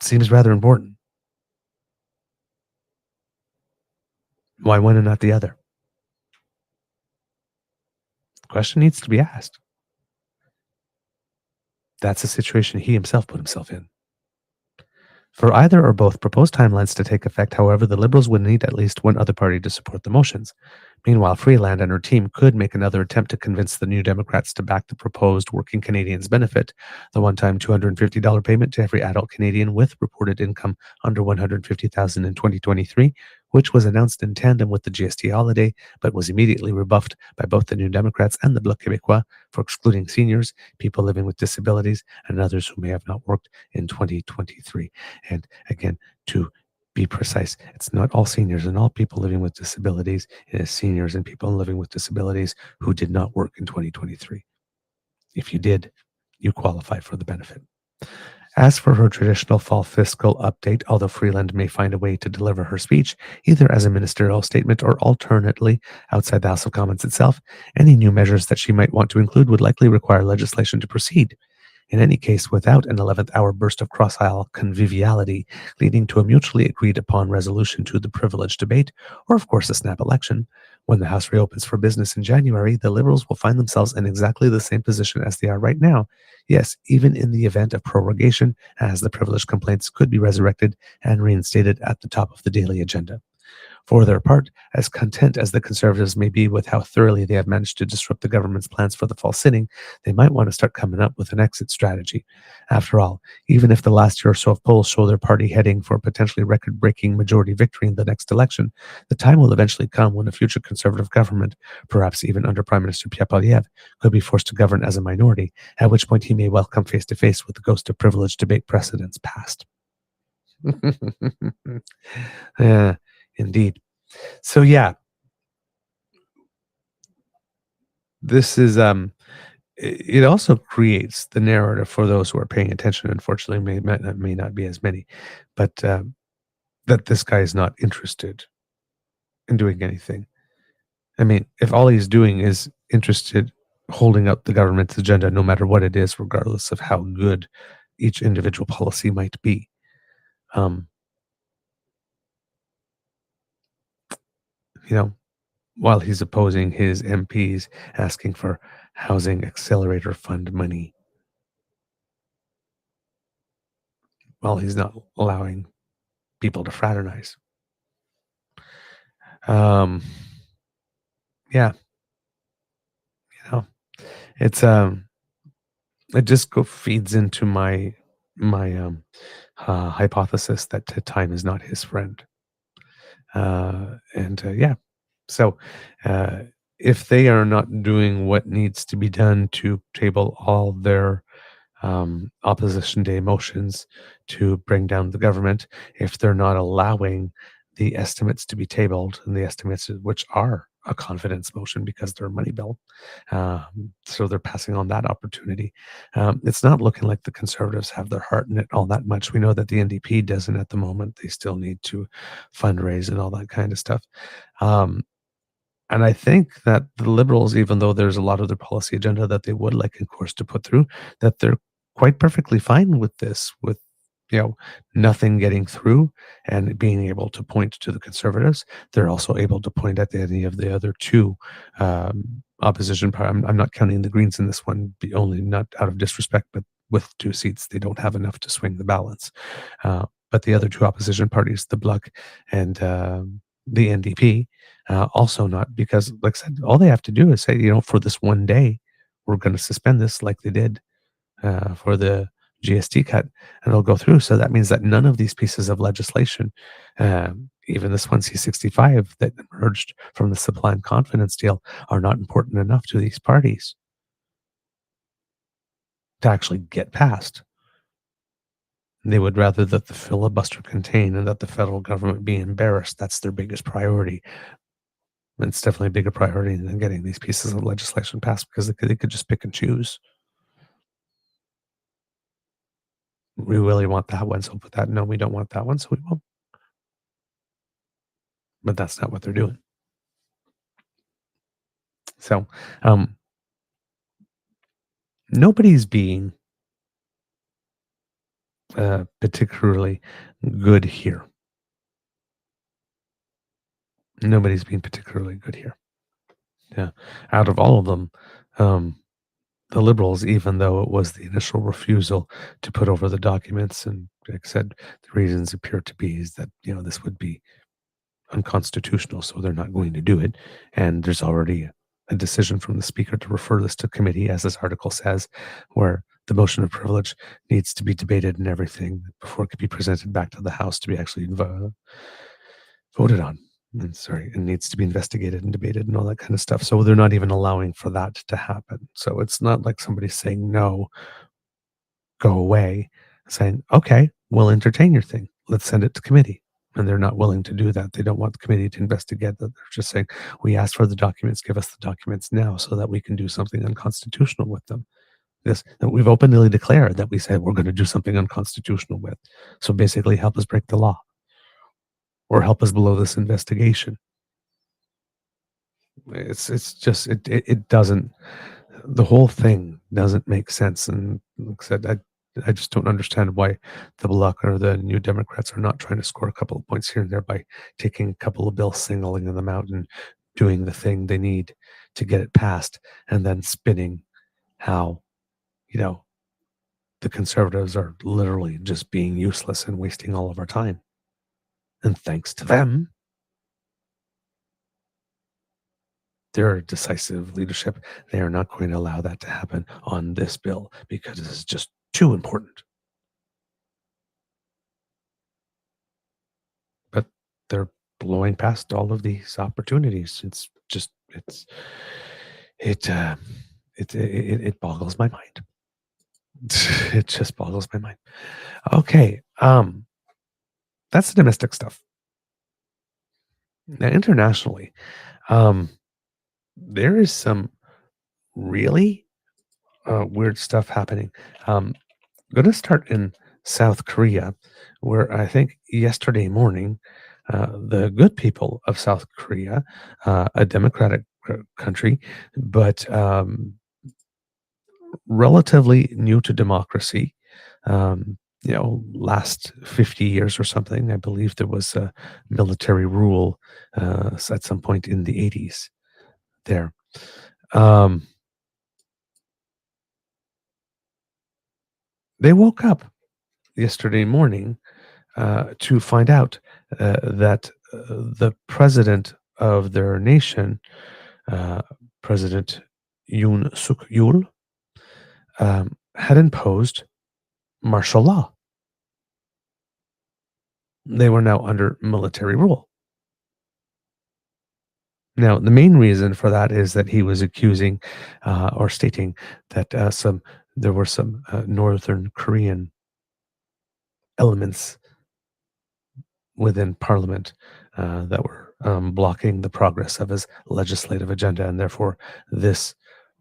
seems rather important. Why one and not the other? The question needs to be asked. That's a situation he himself put himself in. For either or both proposed timelines to take effect, however, the Liberals would need at least one other party to support the motions. Meanwhile, Freeland and her team could make another attempt to convince the New Democrats to back the proposed working Canadians benefit, the one-time $250 payment to every adult Canadian with reported income under $150,000 in 2023, which was announced in tandem with the GST holiday, but was immediately rebuffed by both the New Democrats and the Bloc Québécois for excluding seniors, people living with disabilities, and others who may have not worked in 2023. And again, to be precise, it's not all seniors and all people living with disabilities. It is seniors and people living with disabilities who did not work in 2023. If you did, you qualify for the benefit. As for her traditional fall fiscal update, although Freeland may find a way to deliver her speech, either as a ministerial statement or alternately outside the House of Commons itself, any new measures that she might want to include would likely require legislation to proceed. In any case, without an 11th hour burst of cross aisle conviviality leading to a mutually agreed upon resolution to the privilege debate, or of course a snap election, when the House reopens for business in January, the Liberals will find themselves in exactly the same position as they are right now. Yes, even in the event of prorogation, as the privilege complaints could be resurrected and reinstated at the top of the daily agenda. For their part, as content as the Conservatives may be with how thoroughly they have managed to disrupt the government's plans for the fall sitting, they might want to start coming up with an exit strategy. After all, even if the last year or so of polls show their party heading for a potentially record-breaking majority victory in the next election, the time will eventually come when a future Conservative government, perhaps even under Prime Minister Pierre Poilievre, could be forced to govern as a minority, at which point he may well come face-to-face with the ghost of privilege debate precedents past. Yeah, indeed. So yeah, this is it also creates the narrative for those who are paying attention. Unfortunately, may not be as many, but that this guy is not interested in doing anything. I mean, if all he's doing is interested holding up the government's agenda, no matter what it is, regardless of how good each individual policy might be, um, you know, while he's opposing his MPs asking for housing accelerator fund money, while he's not allowing people to fraternize. Um, yeah, you know, it's it just feeds into my hypothesis that time is not his friend. And yeah, so uh, if they are not doing what needs to be done to table all their opposition day motions to bring down the government, if they're not allowing the estimates to be tabled, and the estimates which are a confidence motion because they're a money bill, so they're passing on that opportunity. It's not looking like the Conservatives have their heart in it all that much. We know that the NDP doesn't at the moment. They still need to fundraise and all that kind of stuff. Um, and I think that the Liberals, even though there's a lot of their policy agenda that they would like, of course, to put through, that they're quite perfectly fine with this, with you know nothing getting through, and being able to point to the Conservatives. They're also able to point at any of the other two opposition. I'm not counting the Greens in this one, only not out of disrespect, but with 2 seats, they don't have enough to swing the balance. But the other two opposition parties, the Bloc and the NDP, also not, because, like I said, all they have to do is say, for this one day, we're going to suspend this like they did for the GST cut, and it'll go through. So that means that none of these pieces of legislation, even this one C-65 that emerged from the supply and confidence deal, are not important enough to these parties to actually get passed. They would rather that the filibuster contain and that the federal government be embarrassed. That's their biggest priority. It's definitely a bigger priority than getting these pieces of legislation passed, because they could just pick and choose. We really want that one, so put that. No, we don't want that one, so we won't. But that's not what they're doing. So, um, nobody's being particularly good here. Nobody's being particularly good here. Yeah. Out of all of them, um, the Liberals, even though it was the initial refusal to put over the documents, and like I said, the reasons appear to be is that, this would be unconstitutional, so they're not going to do it. And there's already a decision from the speaker to refer this to committee, as this article says, where the motion of privilege needs to be debated and everything before it could be presented back to the House to be actually voted on. And sorry, it needs to be investigated and debated and all that kind of stuff. So they're not even allowing for that to happen. So it's not like somebody's saying no, go away, saying, okay, we'll entertain your thing. Let's send it to committee. And they're not willing to do that. They don't want the committee to investigate that. They're just saying, we asked for the documents, give us the documents now so that we can do something unconstitutional with them. This we've openly declared that we said we're going to do something unconstitutional with. So basically help us break the law or help us blow this investigation. It's just it doesn't, the whole thing doesn't make sense. And like I said, I just don't understand why the Bloc or the New Democrats are not trying to score a couple of points here and there by taking a couple of bills, singling them out, and doing the thing they need to get it passed, and then spinning how, you know, the Conservatives are literally just being useless and wasting all of our time. And thanks to them, their decisive leadership, they are not going to allow that to happen on this bill because it is just too important. But they're blowing past all of these opportunities. It's just it uh, it boggles my mind. It just boggles my mind. Okay, that's the domestic stuff. Now internationally, um, there is some really weird stuff happening. Going to start in South Korea, where I think yesterday morning, the good people of South Korea, a democratic country, but relatively new to democracy, last 50 years or something. I believe there was a military rule at some point in the 80s there. Um, they woke up yesterday morning to find out that the president of their nation, uh, President Yoon Suk Yeol, had imposed martial law. They were now under military rule. Now, the main reason for that is that he was accusing or stating that there were some Northern Korean elements within Parliament that were blocking the progress of his legislative agenda, and therefore this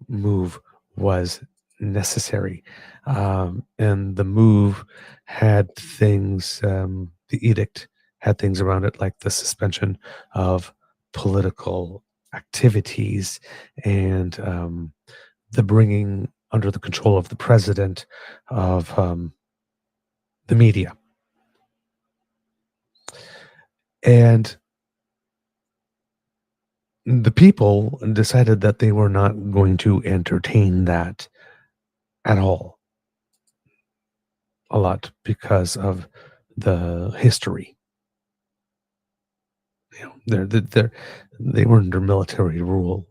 move was necessary. And the move had things, the edict had things around it like the suspension of political activities and the bringing under the control of the president of the media. And the people decided that they were not going to entertain that at all, a lot because of the history. They were under military rule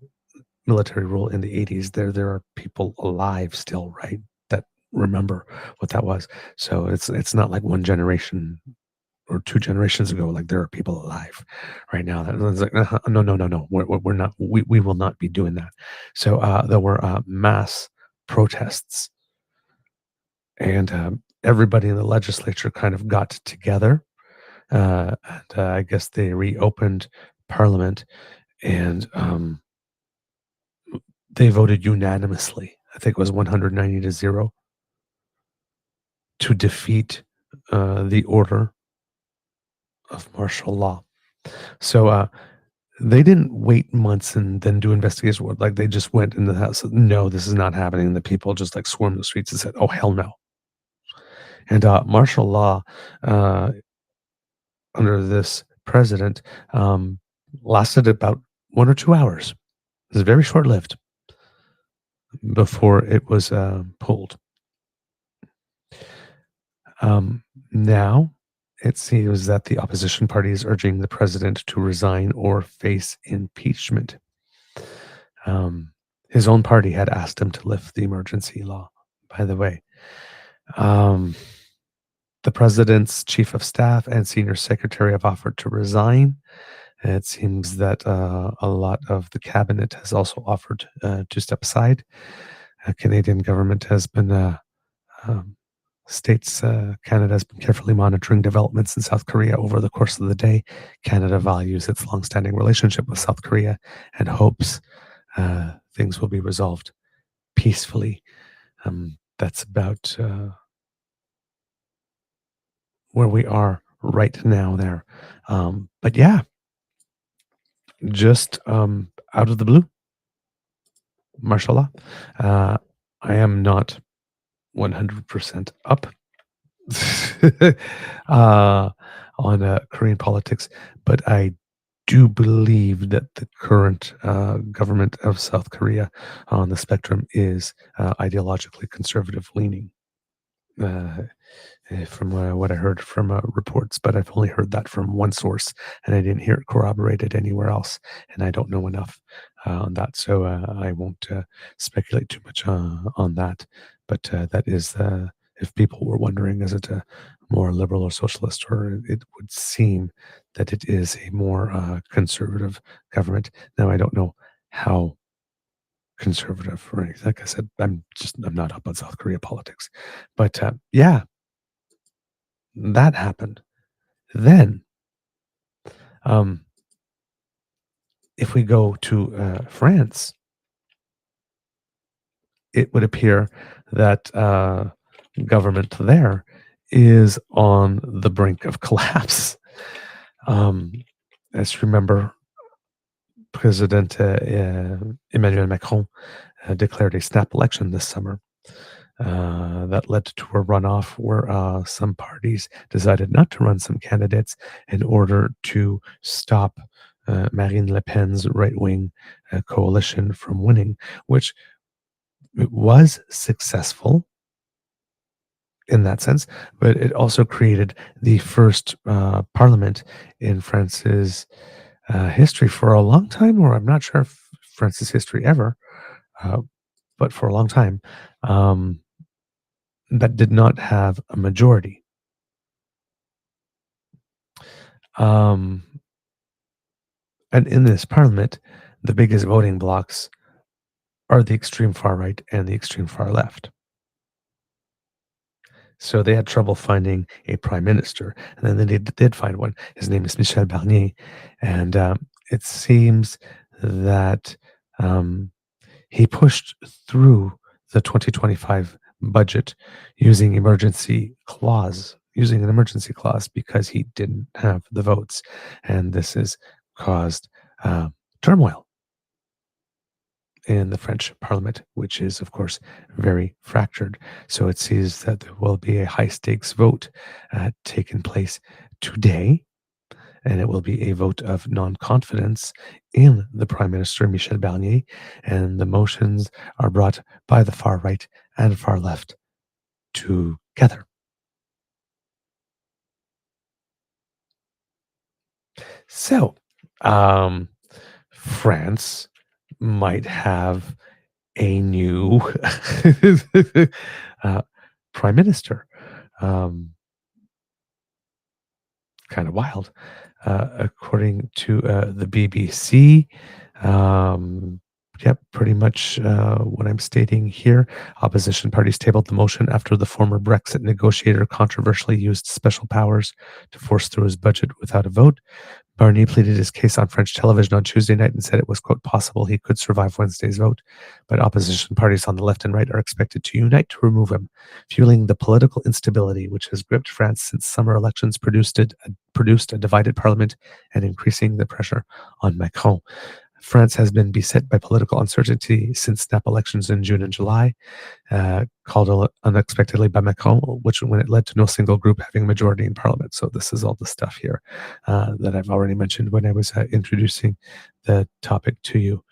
in the 80s. There are people alive still, right, that remember what that was. So it's not like one generation or two generations ago. Like, there are people alive right now that was like, no, we're not, we will not be doing that. So there were mass protests, and everybody in the legislature kind of got together, and I guess they reopened Parliament, and they voted unanimously. I think it was 190-0 to defeat the order of martial law. So they didn't wait months and then do investigation work. Like, they just went in the house. No, this is not happening. And the people just like swarmed the streets and said, "Oh hell no!" And martial law uh, under this president um, lasted about 1 or 2 hours. It was very short lived before it was pulled. Now, it seems that the opposition party is urging the president to resign or face impeachment. Um, his own party had asked him to lift the emergency law, by the way. Um, the president's chief of staff and senior secretary have offered to resign. It seems that a lot of the cabinet has also offered to step aside. Canadian government has been um, Canada has been carefully monitoring developments in South Korea over the course of the day. Canada values its longstanding relationship with South Korea and hopes things will be resolved peacefully. That's about where we are right now there. But yeah, just out of the blue, martial law. I am not 100% up uh, on Korean politics, but I do believe that the current government of South Korea on the spectrum is ideologically conservative leaning. Uh, from what I heard from reports, but I've only heard that from one source, and I didn't hear it corroborated anywhere else, and I don't know enough on that, so I won't speculate too much on that. But that is, if people were wondering, is it a more liberal or socialist, or it would seem that it is a more conservative government. Now, I don't know how conservative or anything. Like I said, I'm not up on South Korea politics, but yeah, that happened. Then, um, if we go to France, it would appear that government there is on the brink of collapse. Um, as you remember, President Emmanuel Macron declared a snap election this summer. That led to a runoff where some parties decided not to run some candidates in order to stop Marine Le Pen's right wing coalition from winning, which it was successful in that sense, but it also created the first parliament in France's history for a long time, or I'm not sure if France's history ever, uh, but for a long time. That did not have a majority. Um, and in this parliament, the biggest voting blocks are the extreme far right and the extreme far left. So they had trouble finding a prime minister. And then they did find one. His name is Michel Barnier. And it seems that he pushed through the 2025 budget using using an emergency clause because he didn't have the votes, and this has caused turmoil in the French Parliament, which is, of course, very fractured. So it seems that there will be a high stakes vote taking place today, and it will be a vote of non-confidence in the Prime Minister, Michel Barnier, and the motions are brought by the far right and far left together. So, France might have a new prime minister. Kind of wild. According to the BBC, yep, pretty much what I'm stating here. Opposition parties tabled the motion after the former Brexit negotiator controversially used special powers to force through his budget without a vote. Barnier pleaded his case on French television on Tuesday night and said it was, quote, possible he could survive Wednesday's vote, but opposition parties on the left and right are expected to unite to remove him, fueling the political instability which has gripped France since summer elections produced a divided parliament and increasing the pressure on Macron. France has been beset by political uncertainty since snap elections in June and July, called unexpectedly by Macron, when it led to no single group having a majority in parliament. So this is all the stuff here that I've already mentioned when I was introducing the topic to you.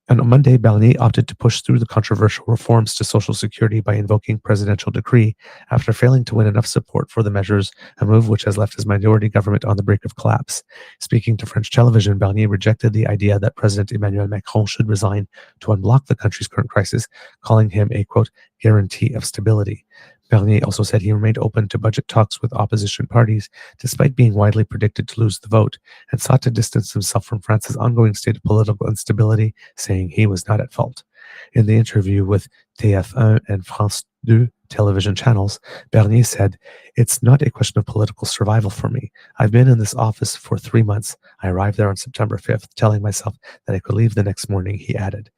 And on Monday, Barnier opted to push through the controversial reforms to Social Security by invoking presidential decree after failing to win enough support for the measures, a move which has left his minority government on the brink of collapse. Speaking to French television, Barnier rejected the idea that President Emmanuel Macron should resign to unblock the country's current crisis, calling him a, quote, guarantee of stability. Barnier also said he remained open to budget talks with opposition parties, despite being widely predicted to lose the vote, and sought to distance himself from France's ongoing state of political instability, saying he was not at fault. In the interview with TF1 and France 2 television channels, Barnier said, "It's not a question of political survival for me. I've been in this office for 3 months. I arrived there on September 5th, telling myself that I could leave the next morning," he added.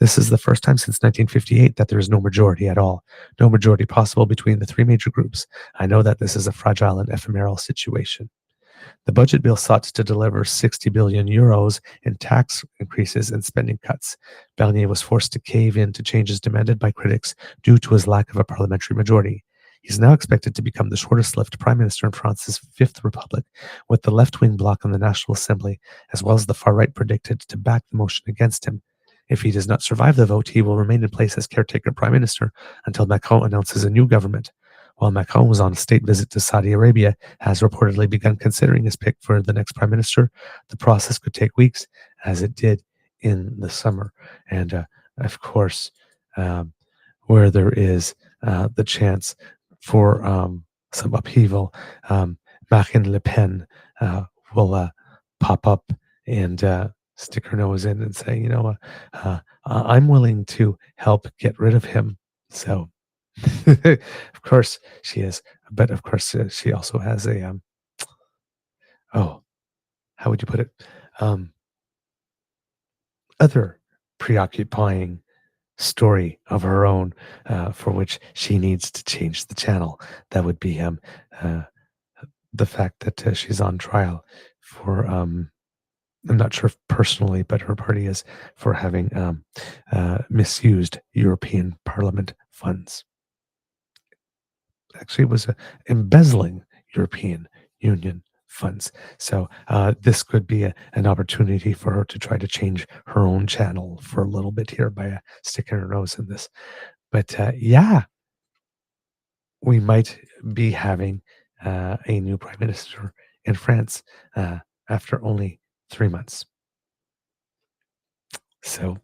This is the first time since 1958 that there is no majority at all, no majority possible between the three major groups. I know that this is a fragile and ephemeral situation. The budget bill sought to deliver 60 billion euros in tax increases and spending cuts. Barnier was forced to cave in to changes demanded by critics due to his lack of a parliamentary majority. He's now expected to become the shortest-lived prime minister in France's Fifth Republic, with the left-wing bloc in the National Assembly, as well as the far-right predicted to back the motion against him. If he does not survive the vote, he will remain in place as caretaker prime minister until Macron announces a new government. While Macron was on a state visit to Saudi Arabia, has reportedly begun considering his pick for the next prime minister, the process could take weeks, as it did in the summer. And of course, where there is the chance for some upheaval, Marine Le Pen will pop up and stick her nose in and say, I'm willing to help get rid of him. So, of course, she is. But of course, she also has a, oh, how would you put it? Other preoccupying story of her own for which she needs to change the channel. That would be the fact that she's on trial for I'm not sure if personally, but her party is, for having misused European Parliament funds. Actually, it was embezzling European Union funds. So this could be an opportunity for her to try to change her own channel for a little bit here by sticking her nose in this. But yeah, we might be having a new prime minister in France after only 3 months. So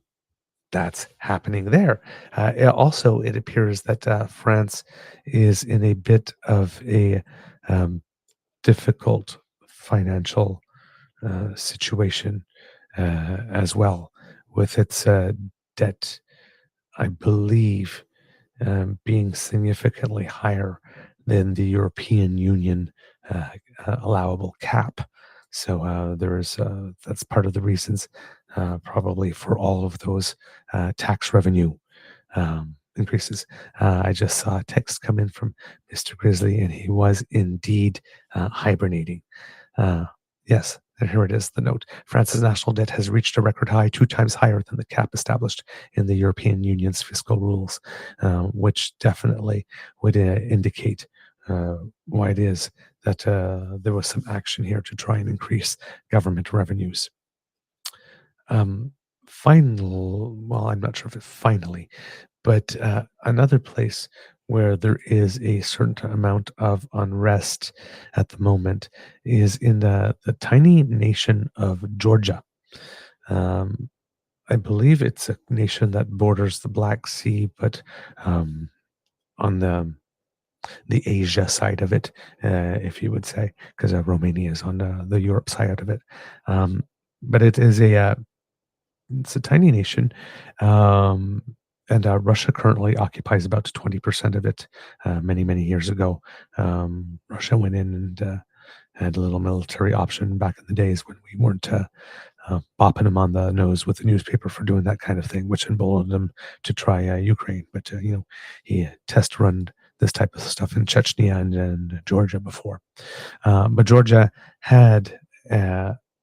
that's happening there. It appears that France is in a bit of a difficult financial situation as well, with its debt, I believe, being significantly higher than the European Union allowable cap. So that's part of the reasons, probably, for all of those tax revenue increases. I just saw a text come in from Mr. Grizzly, and he was indeed hibernating. Yes, and here it is, the note. France's national debt has reached a record high, 2 times higher than the cap established in the European Union's fiscal rules, which definitely would indicate why it is that there was some action here to try and increase government revenues. Well, I'm not sure if it finally, but another place where there is a certain amount of unrest at the moment is in the tiny nation of Georgia. Um, I believe it's a nation that borders the Black Sea, but on the Asia side of it, if you would say, because Romania is on the Europe side of it. But it is it's a tiny nation, um, and Russia currently occupies about 20% of it. Many years ago, Russia went in and had a little military option back in the days when we weren't bopping him on the nose with the newspaper for doing that kind of thing, which emboldened him to try Ukraine. But he test run this type of stuff in Chechnya and Georgia before. But Georgia had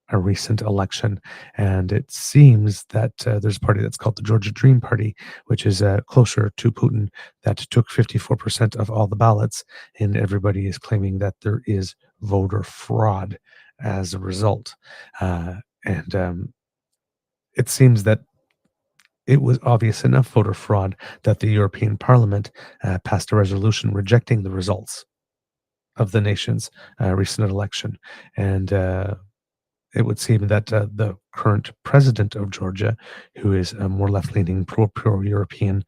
a recent election, and it seems that there's a party that's called the Georgia Dream Party, which is closer to Putin, that took 54% of all the ballots, and everybody is claiming that there is voter fraud as a result. And it seems that it was obvious enough voter fraud that the European Parliament passed a resolution rejecting the results of the nation's recent election. And it would seem that the current president of Georgia, who is more left-leaning, pro-European,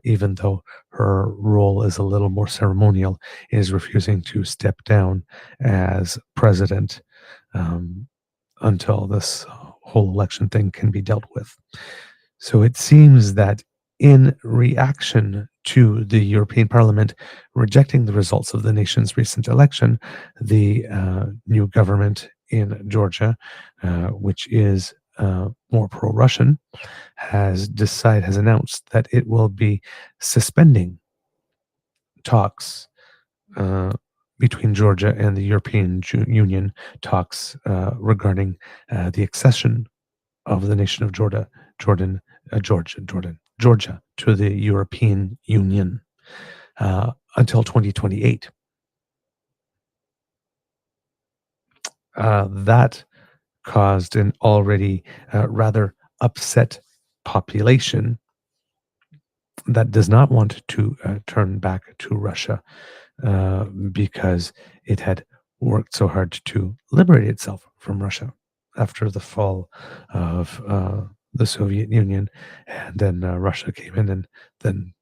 even though her role is a little more ceremonial, is refusing to step down as president um, until this whole election thing can be dealt with. So it seems that in reaction to the European Parliament rejecting the results of the nation's recent election, the new government in Georgia, which is more pro-Russian, has announced that it will be suspending talks uh, between Georgia and the European Union, talks regarding the accession of the nation of Georgia to the European Union until 2028. That caused an already rather upset population that does not want to turn back to Russia because it had worked so hard to liberate itself from Russia after the fall of the Soviet Union, and then Russia came in and then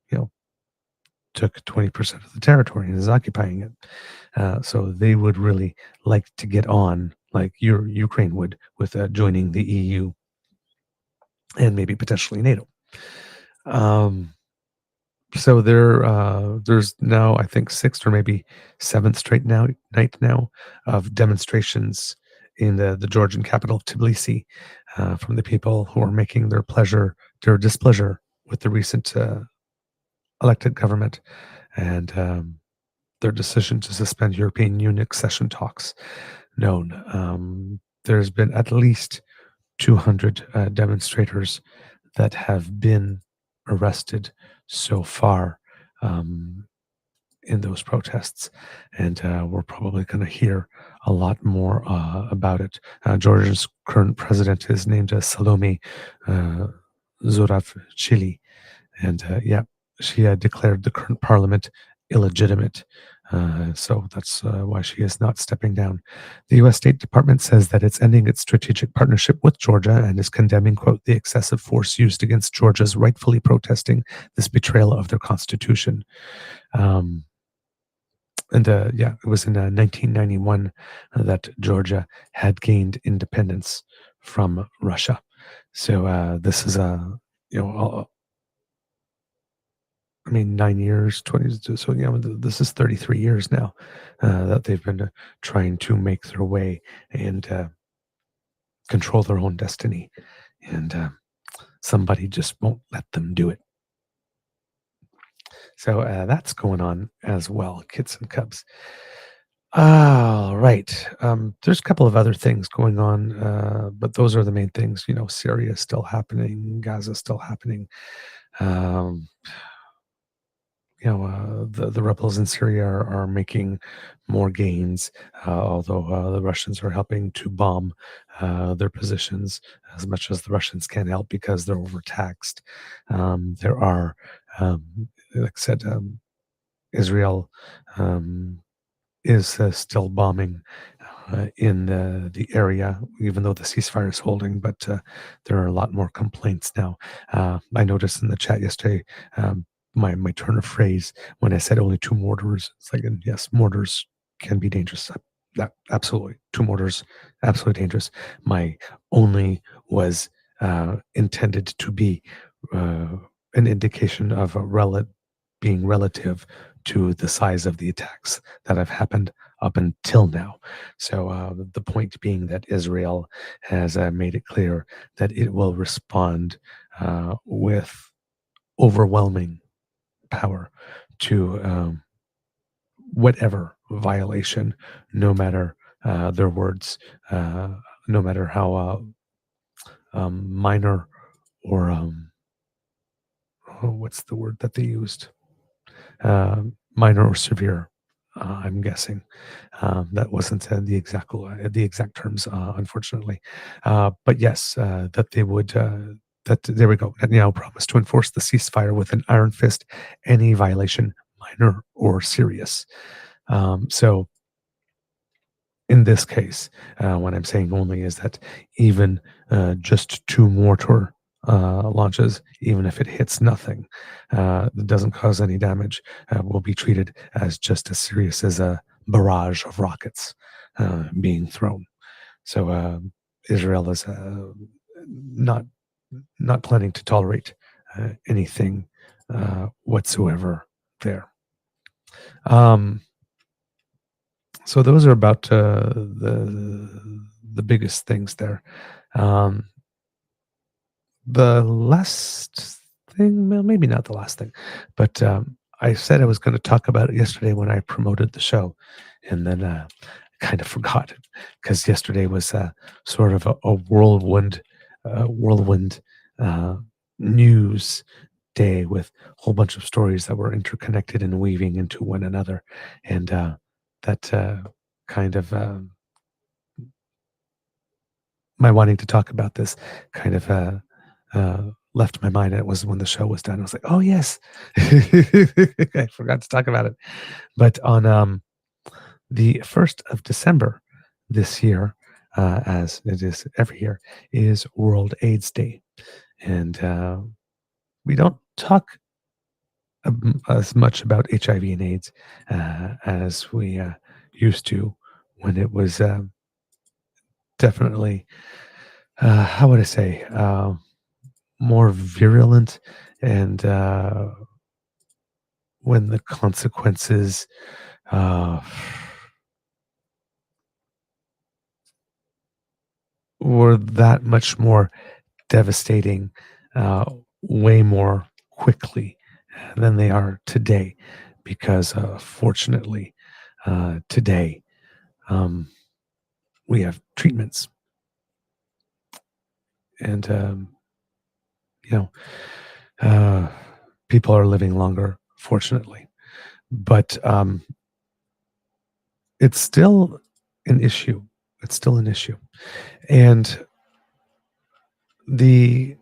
took 20% of the territory and is occupying it. So they would really like to get on, like Ukraine would, with joining the EU and maybe potentially NATO. So there's now, I think, sixth or maybe seventh straight night now of demonstrations in the Georgian capital, Tbilisi, from the people who are making their displeasure with the recent elected government and their decision to suspend European Union accession talks known. There's been at least 200 demonstrators that have been arrested so far in those protests, and we're probably going to hear a lot more about it. Georgia's current president is named Salome Zurabchili, and she declared the current parliament illegitimate. So that's why she is not stepping down. The U.S. State Department says that it's ending its strategic partnership with Georgia and is condemning, quote, the excessive force used against Georgia's rightfully protesting this betrayal of their constitution. It was in 1991 that Georgia had gained independence from Russia. So this is you know, 9 years, 20. So this is 33 years now that they've been trying to make their way and control their own destiny, and somebody just won't let them do it. So that's going on as well, kids and cubs. All right. There's a couple of other things going on, but those are the main things. Syria is still happening, Gaza is still happening. Um, the rebels in Syria are making more gains, although the Russians are helping to bomb their positions as much as the Russians can help because they're overtaxed. There are, like I said, Israel is still bombing in the area, even though the ceasefire is holding, but there are a lot more complaints now. I noticed in the chat yesterday my turn of phrase when I said only 2 mortars. It's like, and yes, mortars can be dangerous. Absolutely. 2 mortars, absolutely dangerous. My only was intended to be an indication of being relative to the size of the attacks that have happened up until now. So the point being that Israel has made it clear that it will respond with overwhelming power to whatever violation, no matter their words, uh, no matter how minor or what's the word that they used? Minor or severe. I'm guessing that wasn't the exact terms, unfortunately. But yes, that they would. That there we go. Netanyahu promised to enforce the ceasefire with an iron fist, any violation, minor or serious. So in this case, what I'm saying only is that even just two mortar launches, even if it hits nothing, it doesn't cause any damage, will be treated as just as serious as a barrage of rockets being thrown. So Israel is not not planning to tolerate anything whatsoever there. So those are about the biggest things there. Um, the last thing, well, maybe not the last thing, but I said I was going to talk about it yesterday when I promoted the show, and then kind of forgot it because yesterday was sort of a whirlwind uh, news day with a whole bunch of stories that were interconnected and weaving into one another, and that kind of my wanting to talk about this kind of left my mind. It was when the show was done. I was like, oh yes, I forgot to talk about it. But on the 1st of December this year, as it is every year, is World AIDS Day, and we don't talk as much about HIV and AIDS as we used to when it was definitely, how would I say, more virulent, and when the consequences uh, were that much more devastating, way more quickly than they are today, because fortunately, today we have treatments, and you know, uh, people are living longer, fortunately, but it's still an issue. It's still an issue, and the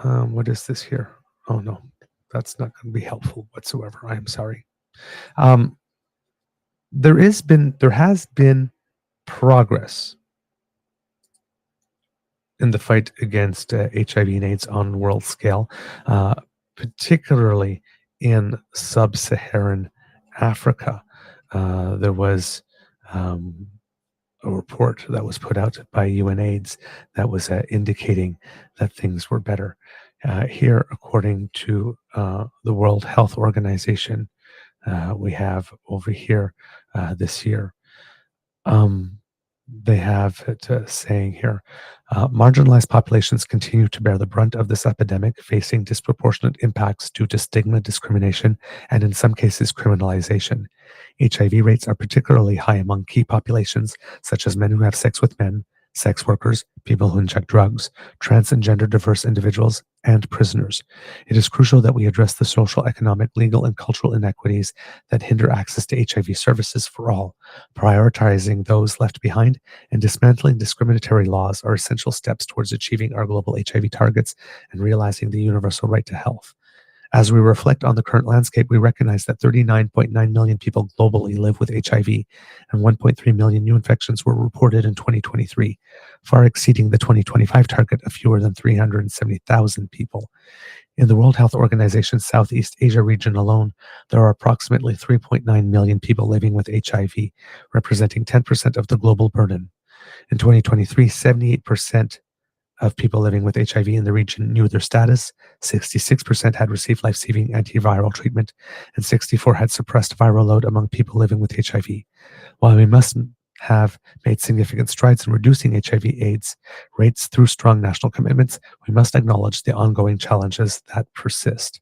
what is this here? Oh no, that's not going to be helpful whatsoever. I am sorry. Um, there has been progress in the fight against HIV and AIDS on world scale, uh, particularly in sub-Saharan Africa. There was um, a report that was put out by UNAIDS that was indicating that things were better. Here, according to the World Health Organization, we have over here this year. They have it saying here, marginalized populations continue to bear the brunt of this epidemic, facing disproportionate impacts due to stigma, discrimination, and in some cases, criminalization. HIV rates are particularly high among key populations, such as men who have sex with men, sex workers, people who inject drugs, trans and gender diverse individuals, and prisoners. It is crucial that we address the social, economic, legal, and cultural inequities that hinder access to HIV services for all. Prioritizing those left behind and dismantling discriminatory laws are essential steps towards achieving our global HIV targets and realizing the universal right to health. As we reflect on the current landscape, we recognize that 39.9 million people globally live with HIV, and 1.3 million new infections were reported in 2023, far exceeding the 2025 target of fewer than 370,000 people. In the World Health Organization's Southeast Asia region alone, there are approximately 3.9 million people living with HIV, representing 10% of the global burden. In 2023, 78% of people living with HIV in the region knew their status. 66% had received life-saving antiviral treatment, and 64 had suppressed viral load among people living with HIV. While we must have made significant strides in reducing HIV/AIDS rates through strong national commitments, we must acknowledge the ongoing challenges that persist.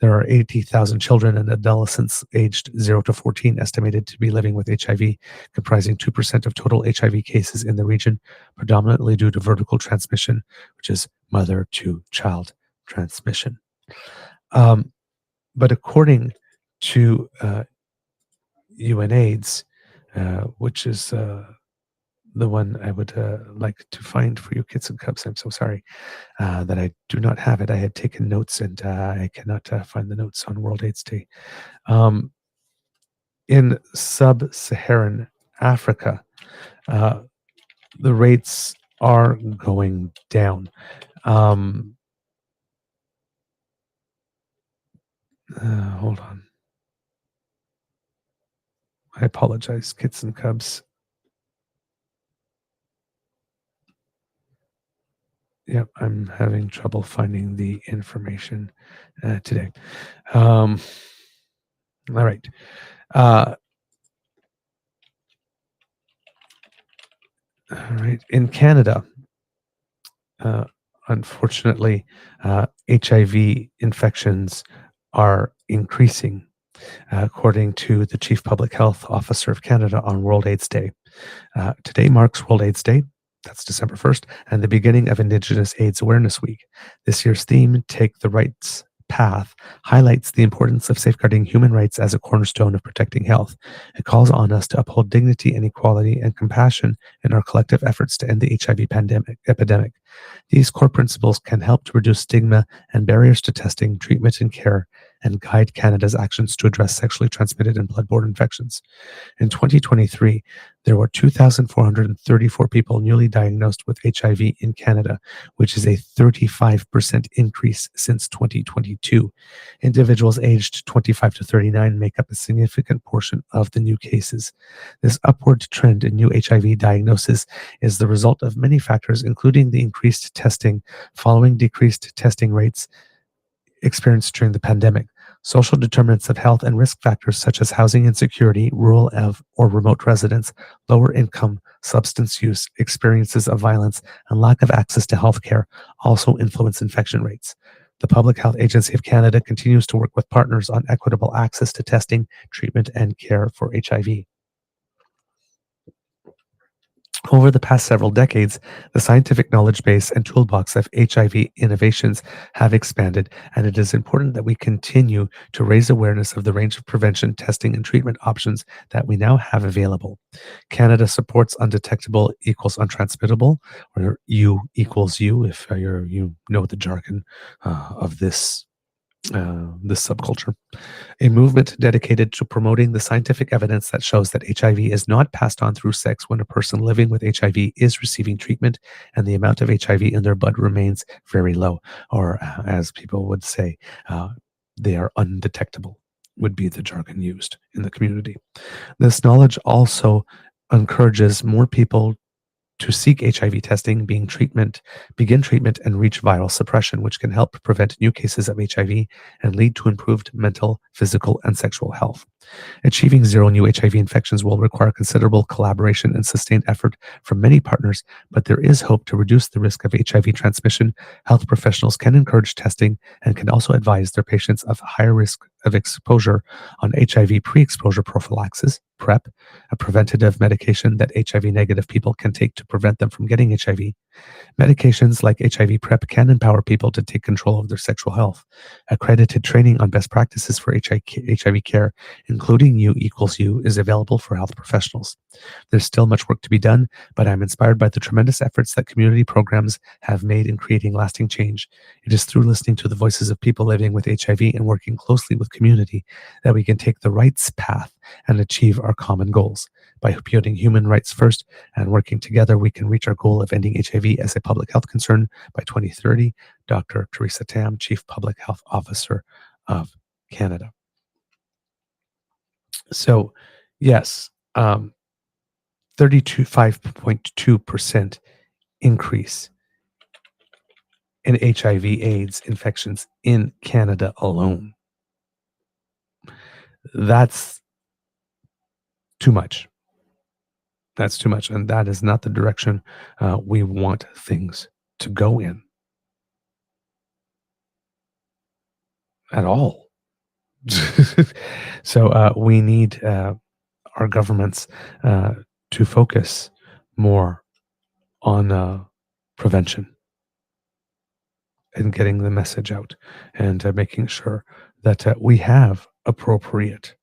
There are 80,000 children and adolescents aged 0 to 14 estimated to be living with HIV, comprising 2% of total HIV cases in the region, predominantly due to vertical transmission, which is mother to child transmission. But according to UNAIDS, which is the one I would like to find for you, kids and cubs. I'm so sorry that I do not have it. I had taken notes and I cannot find the notes on World AIDS Day. In sub-Saharan Africa, the rates are going down. Hold on. I apologize, kids and cubs. Yep, I'm having trouble finding the information today. All right. All right. In Canada, unfortunately, HIV infections are increasing, according to the Chief Public Health Officer of Canada on World AIDS Day. Today marks World AIDS Day. That's December 1st, and the beginning of Indigenous AIDS Awareness Week. This year's theme, Take the Rights Path, highlights the importance of safeguarding human rights as a cornerstone of protecting health. It calls on us to uphold dignity and equality and compassion in our collective efforts to end the HIV epidemic. These core principles can help to reduce stigma and barriers to testing, treatment, and care, and guide Canada's actions to address sexually transmitted and bloodborne infections. In 2023, there were 2,434 people newly diagnosed with HIV in Canada, which is a 35% increase since 2022. Individuals aged 25 to 39 make up a significant portion of the new cases. This upward trend in new HIV diagnosis is the result of many factors, including the increased testing following decreased testing rates experienced during the pandemic, social determinants of health and risk factors such as housing insecurity, rural or remote residence, lower income, substance use, experiences of violence, and lack of access to health care also influence infection rates. The Public Health Agency of Canada continues to work with partners on equitable access to testing, treatment, and care for HIV. Over the past several decades, the scientific knowledge base and toolbox of HIV innovations have expanded, and it is important that we continue to raise awareness of the range of prevention, testing, and treatment options that we now have available. Canada supports undetectable equals untransmittable, or U equals U, if you know the jargon of this subculture. A movement dedicated to promoting the scientific evidence that shows that HIV is not passed on through sex when a person living with HIV is receiving treatment and the amount of HIV in their blood remains very low, or as people would say, they are undetectable, would be the jargon used in the community. This knowledge also encourages more people to seek HIV testing, begin treatment, and reach viral suppression, which can help prevent new cases of HIV and lead to improved mental, physical, and sexual health. Achieving zero new HIV infections will require considerable collaboration and sustained effort from many partners, but there is hope to reduce the risk of HIV transmission. Health professionals can encourage testing and can also advise their patients of higher risk of exposure on HIV pre-exposure prophylaxis, PrEP, a preventative medication that HIV-negative people can take to prevent them from getting HIV. Medications like HIV PrEP can empower people to take control of their sexual health. Accredited training on best practices for HIV care, including U equals U, is available for health professionals. There's still much work to be done, but I'm inspired by the tremendous efforts that community programs have made in creating lasting change. It is through listening to the voices of people living with HIV and working closely with community that we can take the rights path and achieve our common goals. By putting human rights first and working together, we can reach our goal of ending HIV as a public health concern by 2030. Dr. Teresa Tam, Chief Public Health Officer of Canada. So, yes, 5.2% increase in HIV/AIDS infections in Canada alone. That's too much. That's too much, and that is not the direction we want things to go in at all. So we need our governments to focus more on prevention and getting the message out, and making sure that we have appropriate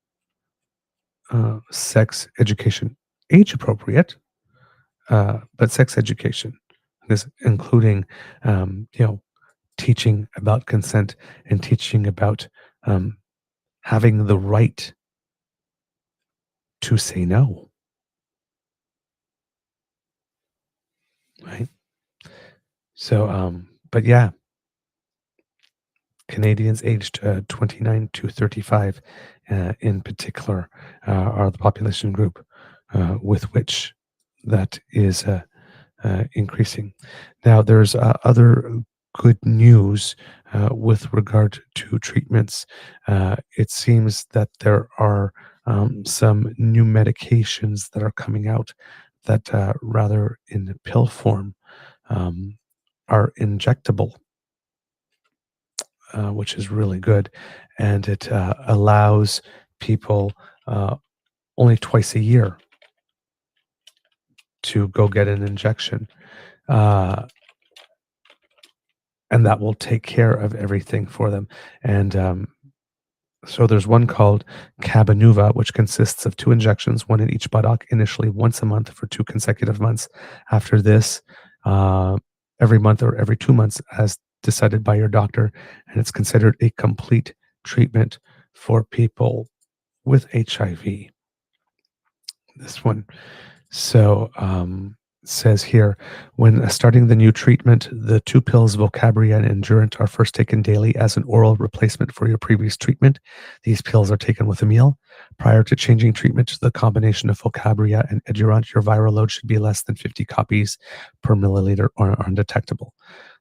sex education, age appropriate, but sex education, this including teaching about consent and teaching about um, having the right to say no, right? So, but yeah, Canadians aged 29 to 35, in particular, are the population group with which that is increasing. Now, there's other good news with regard to treatments. It seems that there are some new medications that are coming out that, rather in pill form, um, are injectable, which is really good. And it allows people uh, only twice a year to go get an injection. Uh, and that will take care of everything for them. And so there's one called Cabenuva, which consists of 2 injections, one in each buttock, initially once a month for 2 consecutive months. After this, uh, every month or every 2 months, as decided by your doctor, and it's considered a complete treatment for people with HIV. This one. So, says here, when starting the new treatment, the 2 pills Vocabria and Endurant are first taken daily as an oral replacement for your previous treatment. These pills are taken with a meal. Prior to changing treatment to the combination of Vocabria and Endurant, your viral load should be less than 50 copies per milliliter or undetectable.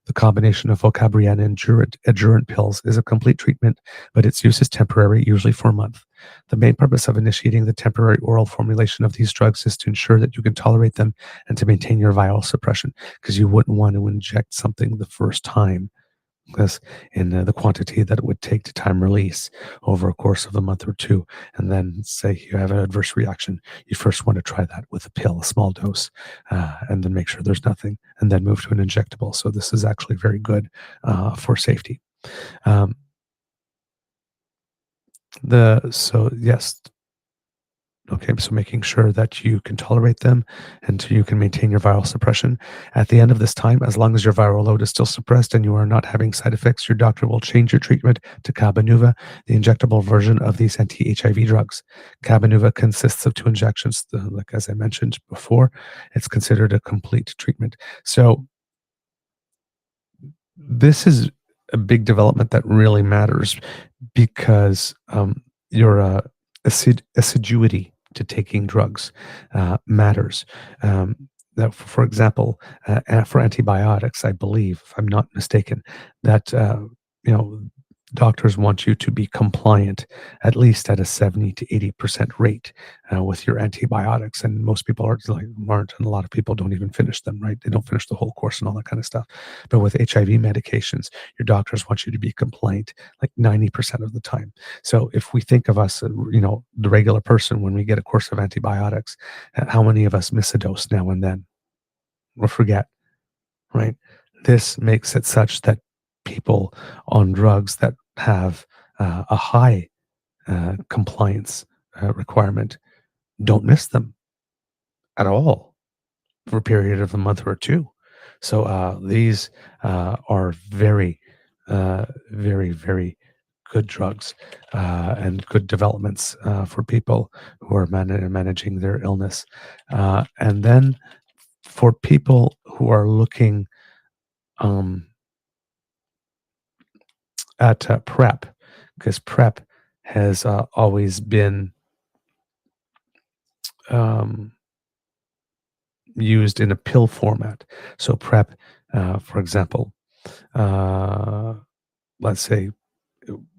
The combination of Vocabria and Endurant pills is a complete treatment, but its use is temporary, usually for a month. The main purpose of initiating the temporary oral formulation of these drugs is to ensure that you can tolerate them and to maintain your viral suppression, because you wouldn't want to inject something the first time, because in the quantity that it would take to time release over a course of a month or two, and then say you have an adverse reaction, you first want to try that with a pill, a small dose, and then make sure there's nothing, and then move to an injectable. So this is actually very good for safety. Um, yes, okay, so making sure that you can tolerate them and you can maintain your viral suppression. At the end of this time, as long as your viral load is still suppressed and you are not having side effects, your doctor will change your treatment to Cabenuva, the injectable version of these anti-HIV drugs. Cabenuva consists of 2 injections. Like as I mentioned before, it's considered a complete treatment. So this is a big development that really matters, because your assiduity to taking drugs matters. That, for example, for antibiotics, I believe, if I'm not mistaken, that you know doctors want you to be compliant at least at a 70 to 80% rate with your antibiotics, and most people aren't, and a lot of people don't even finish them. Right? They don't finish the whole course and all that kind of stuff. But with HIV medications, your doctors want you to be compliant like 90% of the time. So if we think of us, the regular person, when we get a course of antibiotics, how many of us miss a dose now and then or forget, right? This makes it such that people on drugs that have a high compliance requirement don't miss them at all for a period of a month or two. So these are very, very, very good drugs and good developments for people who are managing their illness. And then for people who are looking um, at PrEP, because PrEP has always been um, used in a pill format. So PrEP, for example, uh, let's say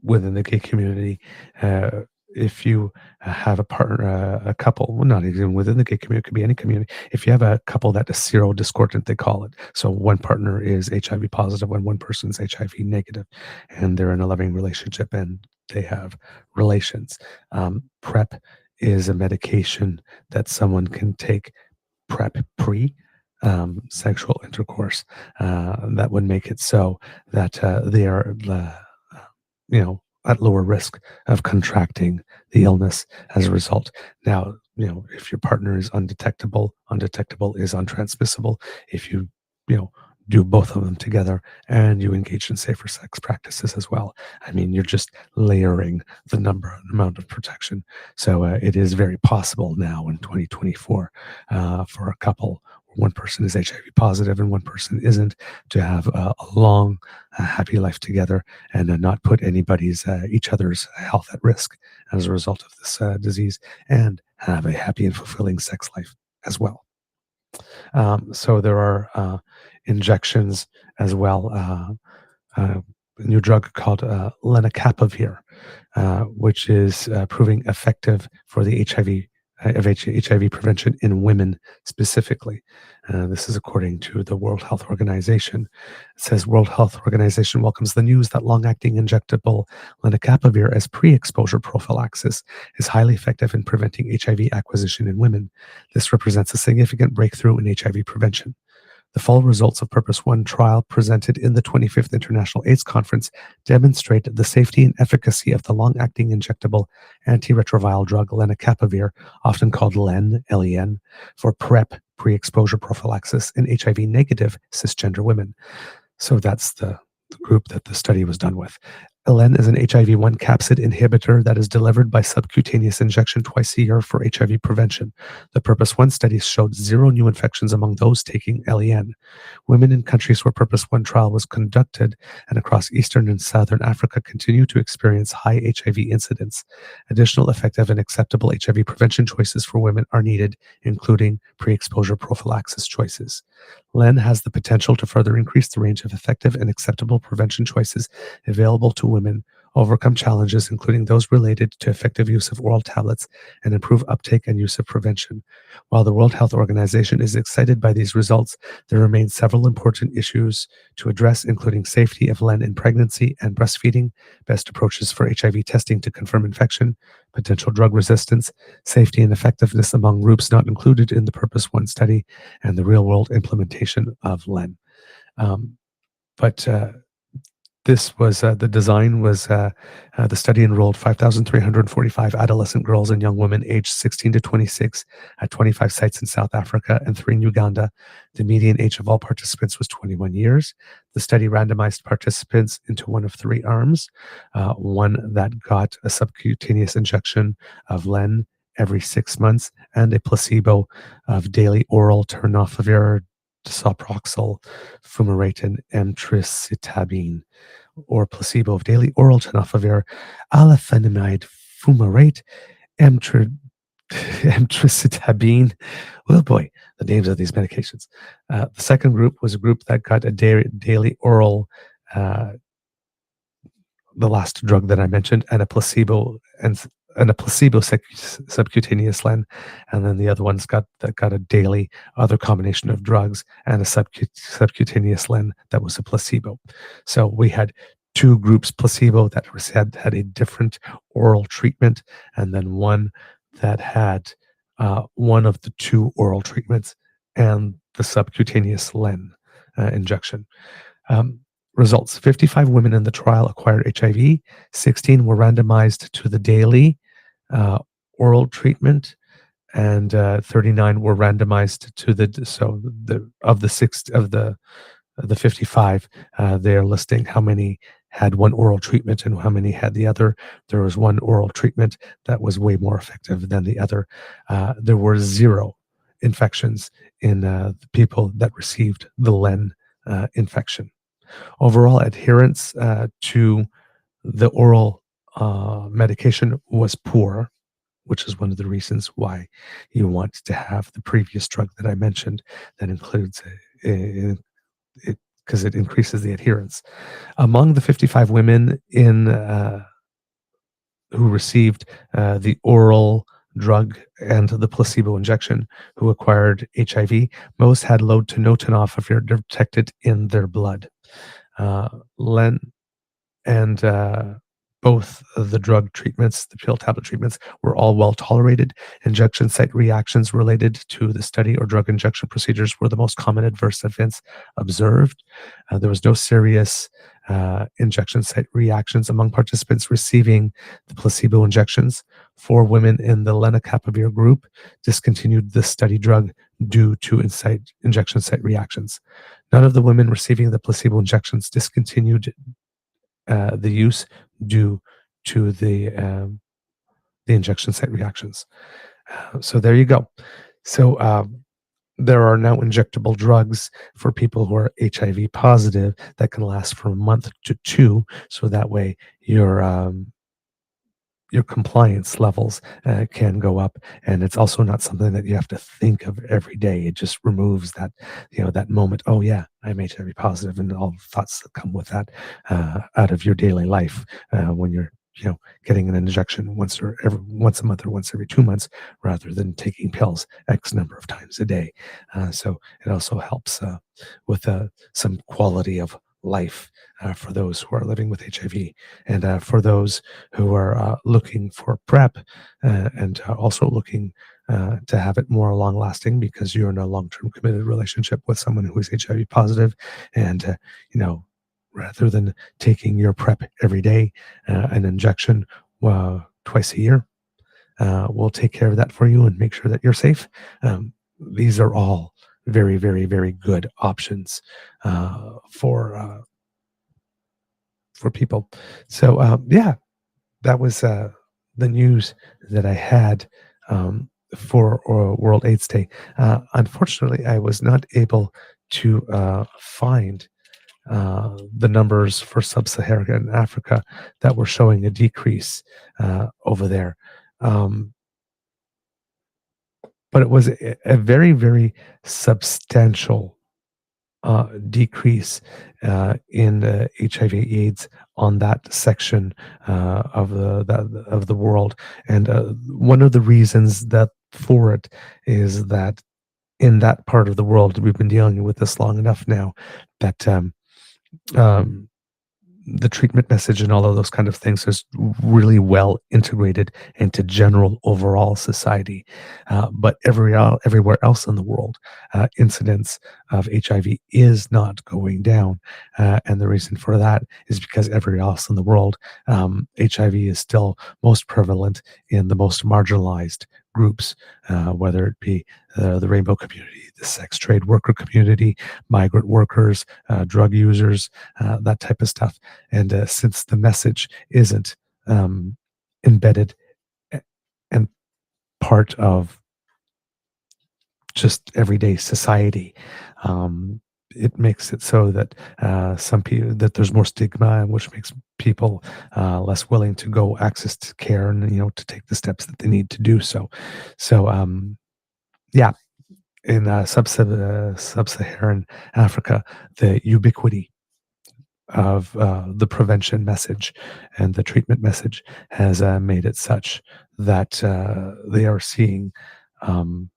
within the gay community, uh, if you have a partner, a couple, well, not even within the gay community, it could be any community. If you have a couple that is serodiscordant, they call it. So one partner is HIV positive and one person is HIV negative, and they're in a loving relationship and they have relations. PrEP is a medication that someone can take prep pre sexual intercourse that would make it so that they are at lower risk of contracting the illness as a result. Now, if your partner is undetectable, undetectable is untransmissible. If you know, do both of them together and you engage in safer sex practices as well, I mean, you're just layering the amount of protection. So it is very possible now in 2024 for a couple where one person is HIV positive and one person isn't to have a long, happy life together and not put each other's health at risk as a result of this disease, and have a happy and fulfilling sex life as well. So there are injections as well. A new drug called lenacapavir, which is proving effective for the HIV prevention in women specifically. This is according to the World Health Organization. It says World Health Organization welcomes the news that long-acting injectable lenacapavir as pre-exposure prophylaxis is highly effective in preventing HIV acquisition in women. This represents a significant breakthrough in HIV prevention. The full results of Purpose 1 trial presented in the 25th International AIDS Conference demonstrate the safety and efficacy of the long-acting injectable antiretroviral drug lenacapavir, often called LEN, for PrEP, pre-exposure prophylaxis, in HIV-negative cisgender women. So that's the group that the study was done with. LN is an HIV-1 capsid inhibitor that is delivered by subcutaneous injection twice a year for HIV prevention. The Purpose 1 studies showed 0 new infections among those taking LEN. Women in countries where Purpose 1 trial was conducted and across Eastern and Southern Africa continue to experience high HIV incidence. Additional effective and acceptable HIV prevention choices for women are needed, including pre-exposure prophylaxis choices. LEN has the potential to further increase the range of effective and acceptable prevention choices available to women, overcome challenges including those related to effective use of oral tablets, and improve uptake and use of prevention. While the World Health Organization is excited by these results, there remain several important issues to address, including safety of LEN in pregnancy and breastfeeding, best approaches for HIV testing to confirm infection, potential drug resistance, safety and effectiveness among groups not included in the Purpose 1 study, and the real-world implementation of LEN. But this was the design was the study enrolled 5,345 adolescent girls and young women aged 16 to 26 at 25 sites in South Africa and 3 in Uganda. The median age of all participants was 21 years. The study randomized participants into one of 3 arms, one that got a subcutaneous injection of LEN every 6 months and a placebo of daily oral tenofovir disoproxil, fumarate, and emtricitabine, or placebo of daily oral tenofovir, alafenamide, fumarate, emtricitabine. Oh boy, the names of these medications. The second group was a group that got a daily oral, the last drug that I mentioned, and a placebo subcutaneous LEN, and then the other ones got a daily other combination of drugs and a subcutaneous LEN that was a placebo. So we had 2 groups placebo that had a different oral treatment, and then one that had one of the 2 oral treatments and the subcutaneous LEN injection. Results: 55 women in the trial acquired HIV, 16 were randomized to the daily oral treatment, and 39 were randomized to the 55. They're listing how many had one oral treatment and how many had the other. There was one oral treatment that was way more effective than the other. There were 0 infections in the people that received the LEN infection. Overall adherence to the oral medication was poor, which is one of the reasons why you want to have the previous drug that I mentioned that includes it because it increases the adherence. Among the 55 women in who received the oral drug and the placebo injection who acquired HIV, most had low to no tenofovir detected in their blood. Uh, Len and both of the drug treatments, the pill tablet treatments, were all well tolerated. Injection site reactions related to the study or drug injection procedures were the most common adverse events observed. There was no serious injection site reactions among participants receiving the placebo injections. 4 women in the lenacapavir group discontinued the study drug due to injection site reactions. None of the women receiving the placebo injections discontinued the use due to the injection site reactions. So there you go. So there are now injectable drugs for people who are HIV positive that can last from a month to 2. So that way your compliance levels can go up, and it's also not something that you have to think of every day. It just removes that, that moment. Oh yeah, I'm HIV positive, and all the thoughts that come with that out of your daily life when you're getting an injection once a month or once every 2 months, rather than taking pills X number of times a day. So it also helps with some quality of life for those who are living with HIV, and for those who are looking for PrEP and also looking to have it more long lasting because you're in a long term committed relationship with someone who is HIV positive. And, rather than taking your PrEP every day, an injection twice a year will take care of that for you and make sure that you're safe. These are all very, very, very good options for people. So, yeah, that was the news that I had for World AIDS Day. Unfortunately, I was not able to find the numbers for sub-Saharan Africa that were showing a decrease over there. Um, but it was a very, very substantial decrease in HIV/AIDS on that section of the world, and one of the reasons that for it is that in that part of the world we've been dealing with this long enough now that um, the treatment message and all of those kind of things is really well integrated into general overall society. But everywhere else in the world, incidence of HIV is not going down. And the reason for that is because everywhere else in the world, HIV is still most prevalent in the most marginalized groups, whether it be the rainbow community, the sex trade worker community, migrant workers, drug users, that type of stuff. And since the message isn't embedded and part of just everyday society, it makes it so that some people that there's more stigma, which makes people less willing to go access to care and to take the steps that they need to do so. So yeah, in sub-Saharan Africa, the ubiquity of the prevention message and the treatment message has made it such that they are seeing um,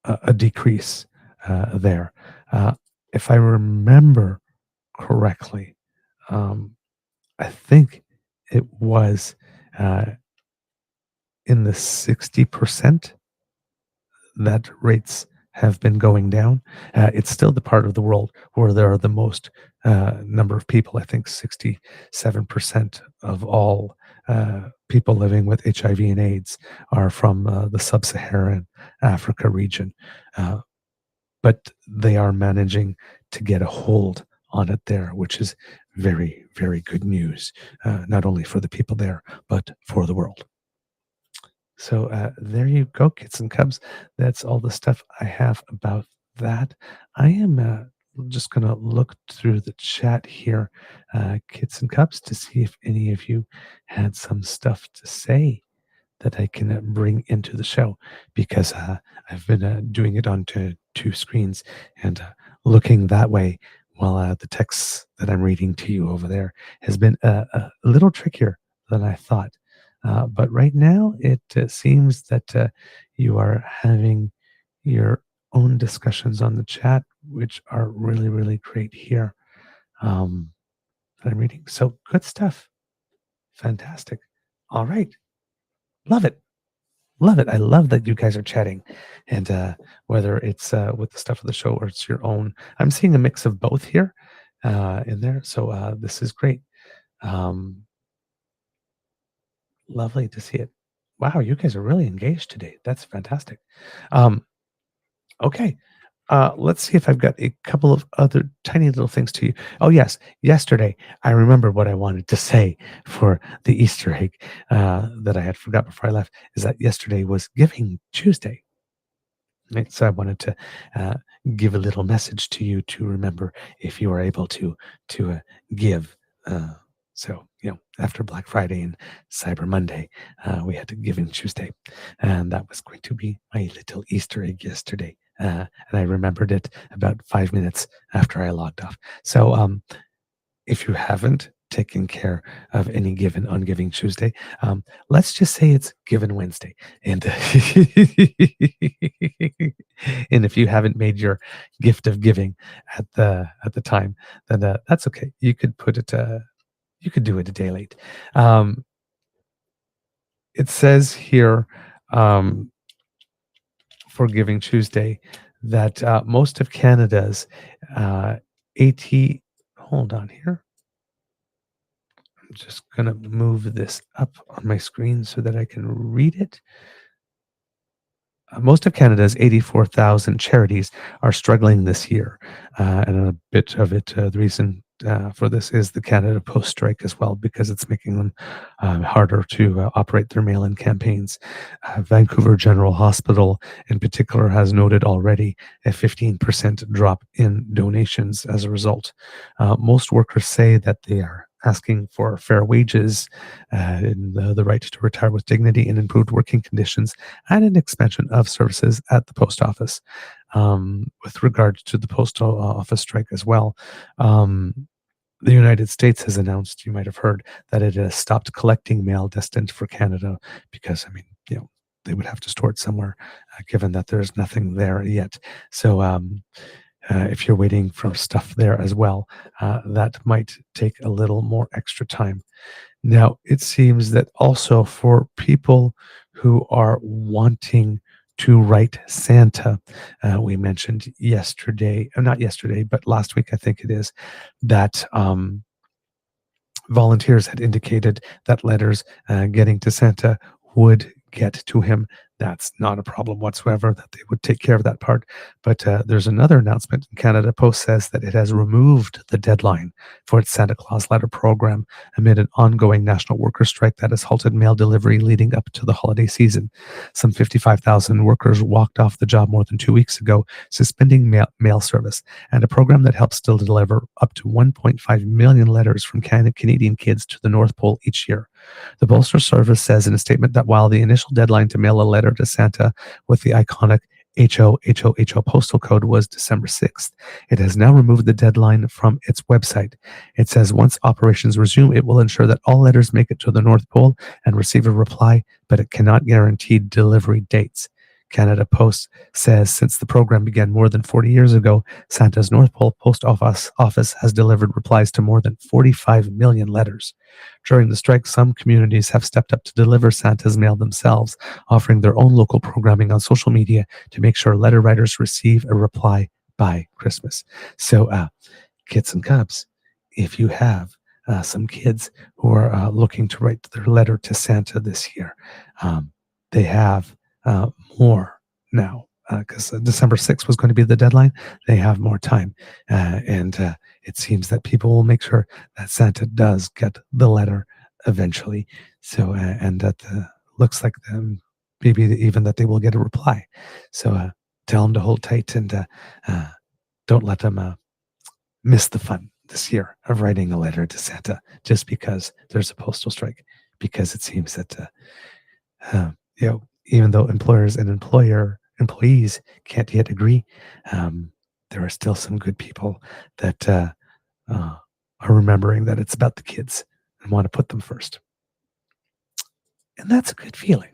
a decrease there. Uh, if I remember correctly, um, I think it was uh, in the 60% that rates have been going down. It's still the part of the world where there are the most number of people. I think 67% of all people living with HIV and AIDS are from the sub-Saharan Africa region. But they are managing to get a hold on it there, which is very, very good news, not only for the people there, but for the world. So there you go, kits and cubs. That's all the stuff I have about that. I am just going to look through the chat here, kits and cubs, to see if any of you had some stuff to say that I can bring into the show, because I've been doing it on two screens, and looking that way, while the text that I'm reading to you over there has been a little trickier than I thought. But right now, it seems that you are having your own discussions on the chat, which are really, really great here. Um, that I'm reading. So good stuff. Fantastic. All right. Love it. Love it. I love that you guys are chatting, and whether it's with the stuff of the show or it's your own. I'm seeing a mix of both here in there. So this is great. Um, Lovely to see it. Wow, you guys are really engaged today. That's fantastic. Um, okay. Let's see if I've got a couple of other tiny little things to you. Oh, yes. Yesterday, I remember what I wanted to say for the Easter egg that I had forgot before I left is that yesterday was Giving Tuesday. Right? So I wanted to uh, give a little message to you to remember if you are able to give. So after Black Friday and Cyber Monday, we had to Giving Tuesday, and that was going to be my little Easter egg yesterday. And I remembered it about 5 minutes after I logged off. So if you haven't taken care of any given on Giving Tuesday, let's just say it's Given Wednesday. And and if you haven't made your gift of giving at the time, then that's okay. You could put it. You could do it a day late. Um, it says here for Giving Tuesday that most of Canada's uh, 80. Hold on here. I'm just going to move this up on my screen so that I can read it. Most of Canada's 84,000 charities are struggling this year. And a bit of it, the reason for this is the Canada Post strike as well, because it's making them harder to operate their mail in campaigns. Vancouver General Hospital, in particular, has noted already a 15% drop in donations as a result. Most workers say that they are asking for fair wages, and the right to retire with dignity and improved working conditions, and an expansion of services at the post office. With regards to the postal office strike as well, the United States has announced, you might have heard, that it has stopped collecting mail destined for Canada because, I mean, they would have to store it somewhere, given that there's nothing there yet. So, if you're waiting for stuff there as well, that might take a little more extra time. Now, it seems that also for people who are wanting to write Santa, we mentioned yesterday, not yesterday, but last week, I think it is, that volunteers had indicated that letters getting to Santa would get to him. That's not a problem whatsoever, that they would take care of that part. But there's another announcement. Canada Post says that it has removed the deadline for its Santa Claus letter program amid an ongoing national worker strike that has halted mail delivery leading up to the holiday season. Some 55,000 workers walked off the job more than 2 weeks ago, suspending mail service, and a program that helps to deliver up to 1.5 million letters from Canadian kids to the North Pole each year. The Postal Service says in a statement that while the initial deadline to mail a letter to Santa with the iconic HOHOHO postal code was December 6th, it has now removed the deadline from its website. It says once operations resume, it will ensure that all letters make it to the North Pole and receive a reply, but it cannot guarantee delivery dates. Canada Post says since the program began more than 40 years ago, Santa's North Pole Post Office has delivered replies to more than 45 million letters. During the strike, some communities have stepped up to deliver Santa's mail themselves, offering their own local programming on social media to make sure letter writers receive a reply by Christmas. So, kids and Cubs, if you have some kids who are looking to write their letter to Santa this year, they have uh, more now, because December 6th was going to be the deadline. They have more time. And it seems that people will make sure that Santa does get the letter eventually. So, and that looks like maybe even that they will get a reply. So tell them to hold tight and don't let them miss the fun this year of writing a letter to Santa just because there's a postal strike. Because it seems that even though employers and employees can't yet agree, there are still some good people that uh, are remembering that it's about the kids and want to put them first. And that's a good feeling.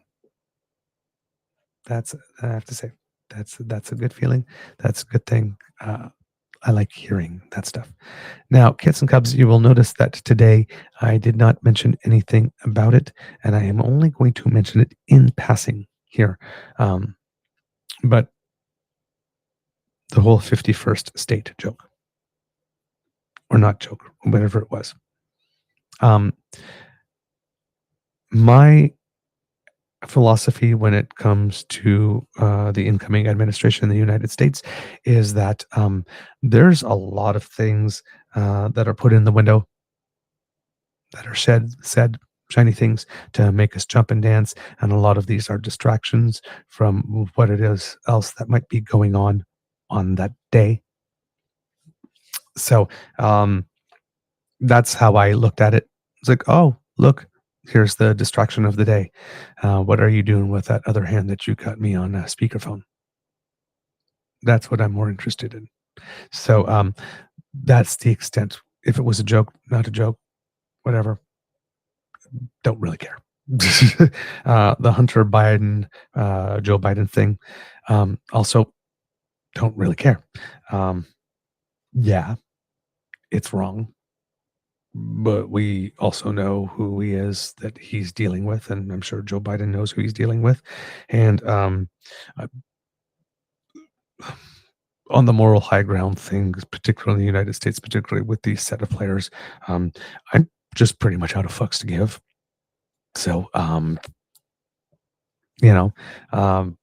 That's I have to say, that's a good feeling. That's a good thing. I like hearing that stuff. Now, Kits and Cubs, you will notice that today I did not mention anything about it, and I am only going to mention it in passing here. Um, but the whole 51st state joke, or not joke, whatever it was. Um, my philosophy when it comes to the incoming administration in the United States is that there's a lot of things that are put in the window that are said, shiny things to make us jump and dance, and a lot of these are distractions from what it is else that might be going on that day. So that's how I looked at it. It's like, oh, look, here's the distraction of the day. What are you doing with that other hand that you got me on speakerphone? That's what I'm more interested in. So that's the extent. If it was a joke, not a joke, whatever, don't really care. The Hunter Biden, Joe Biden thing, also don't really care. Um, yeah, it's wrong, but we also know who he is that he's dealing with, and I'm sure Joe Biden knows who he's dealing with. And uh, on the moral high ground things, particularly in the United States, particularly with these set of players, um, I'm just pretty much out of fucks to give. So, you know, um,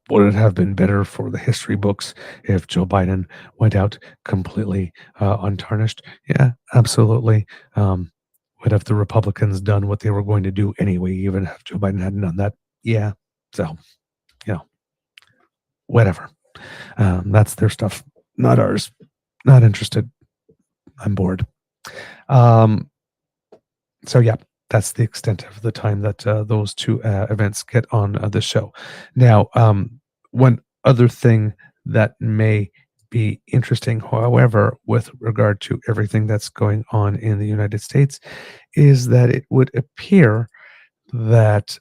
would it have been better for the history books if Joe Biden went out completely untarnished? Yeah, absolutely. Would have the Republicans done what they were going to do anyway, even if Joe Biden hadn't done that? Yeah. So, you know, whatever. That's their stuff, not ours. Not interested. I'm bored. Um, so yeah, that's the extent of the time that those two events get on the show. Now, one other thing that may be interesting, however, with regard to everything that's going on in the United States, is that it would appear that,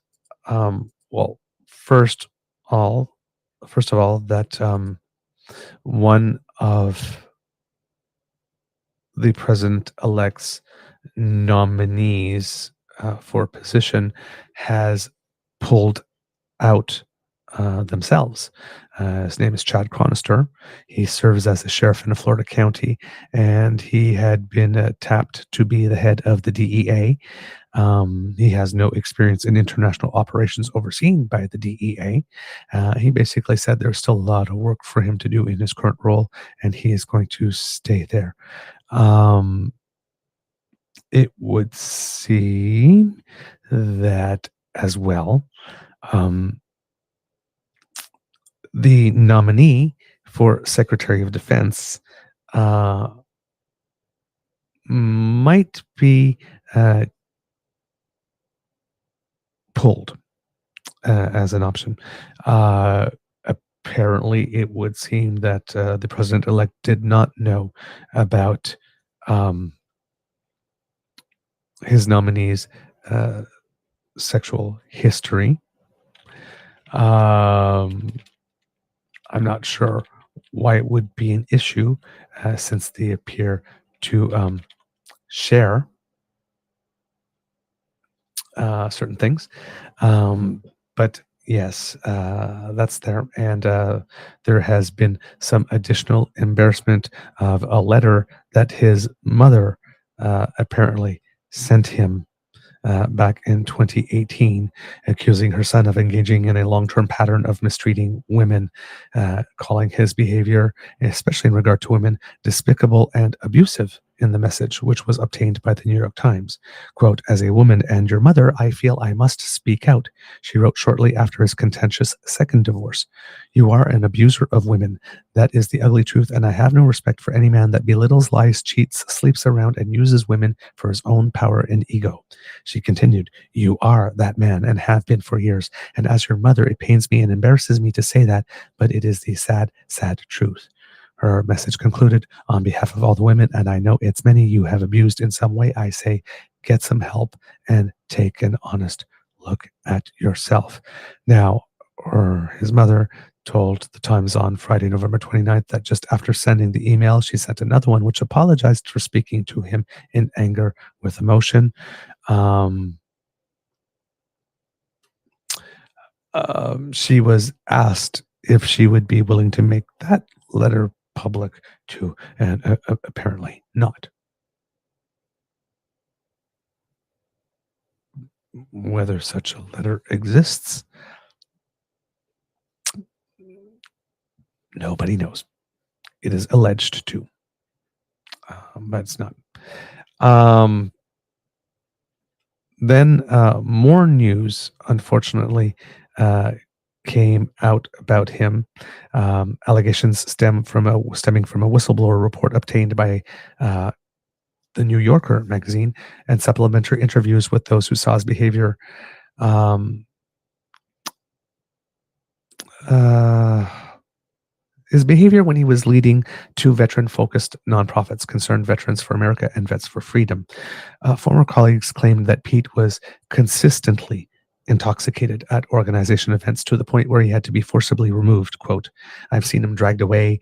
well, first all, first of all, that one of the president-elect's nominees for position has pulled out themselves. His name is Chad Chronister. He serves as a sheriff in a Florida county, and he had been tapped to be the head of the DEA. He has no experience in international operations overseen by the DEA. He basically said there's still a lot of work for him to do in his current role, and he is going to stay there. Um, it would seem that as well, um, the nominee for Secretary of Defense uh, might be uh, pulled as an option. Uh, Apparently, it would seem that the president elect did not know about um, his nominee's uh, sexual history. Um, I'm not sure why it would be an issue since they appear to share certain things. But yes, that's there. And there has been some additional embarrassment of a letter that his mother apparently sent him back in 2018, accusing her son of engaging in a long term pattern of mistreating women, calling his behavior, especially in regard to women, despicable and abusive in the message, which was obtained by the New York Times. Quote, "As a woman and your mother, I feel I must speak out," she wrote shortly after his contentious second divorce. "You are an abuser of women. That is the ugly truth, and I have no respect for any man that belittles, lies, cheats, sleeps around, and uses women for his own power and ego." She continued, "You are that man and have been for years. And as your mother, it pains me and embarrasses me to say that, but it is the sad, sad truth." Her message concluded, "On behalf of all the women, and I know it's many you have abused in some way, I say get some help and take an honest look at yourself." Now, his mother told the Times on Friday, November 29th, that just after sending the email, she sent another one which apologized for speaking to him in anger with emotion. Um, she was asked if she would be willing to make that letter public too, and apparently not. Whether such a letter exists, nobody knows. It is alleged to, but it's not. Um, then more news, unfortunately, uh, came out about him. Allegations stemming from a whistleblower report obtained by uh, the New Yorker magazine and supplementary interviews with those who saw his behavior. Um, uh, his behavior when he was leading two veteran-focused nonprofits concerned Veterans for America and Vets for Freedom. Former colleagues claimed that Pete was consistently intoxicated at organization events to the point where he had to be forcibly removed. Quote, "I've seen him dragged away,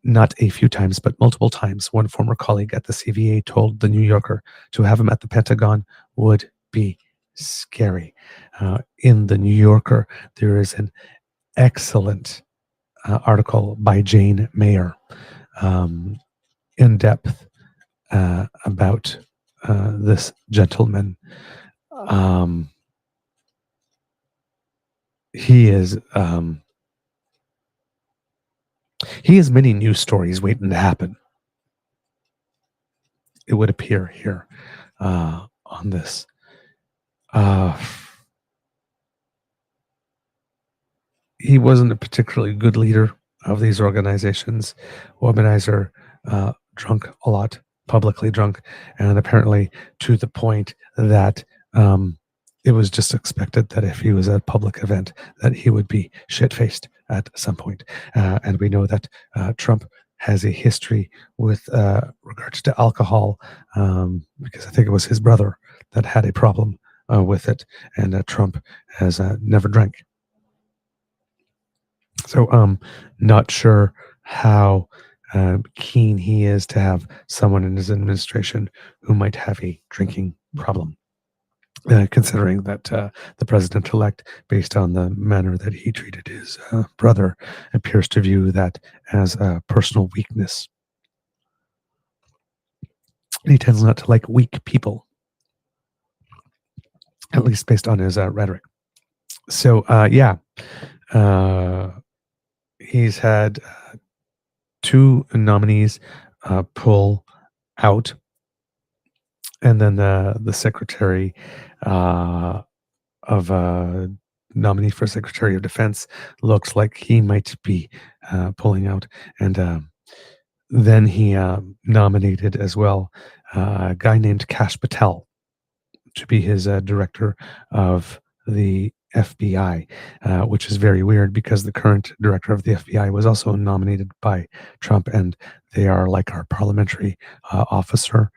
not a few times, but multiple times," one former colleague at the CVA told The New Yorker. "To have him at the Pentagon would be scary." In The New Yorker, there is an excellent article by Jane Mayer, in depth about this gentleman. Um, he is he has many news stories waiting to happen. It would appear here on this. He wasn't a particularly good leader of these organizations. Womanizer, drunk a lot, publicly drunk, and apparently to the point that it was just expected that if he was at a public event, that he would be shit-faced at some point. And we know that Trump has a history with regards to alcohol, because I think it was his brother that had a problem with it, and Trump has never drank. So, not sure how keen he is to have someone in his administration who might have a drinking problem, considering that the president-elect, based on the manner that he treated his brother, appears to view that as a personal weakness. He tends not to like weak people, at least based on his rhetoric. So, yeah, he's had two nominees pull out, and then the secretary of nominee for Secretary of Defense looks like he might be pulling out, and then he nominated as well a guy named Kash Patel to be his director of the FBI, which is very weird because the current director of the FBI was also nominated by Trump, and they are like our parliamentary officer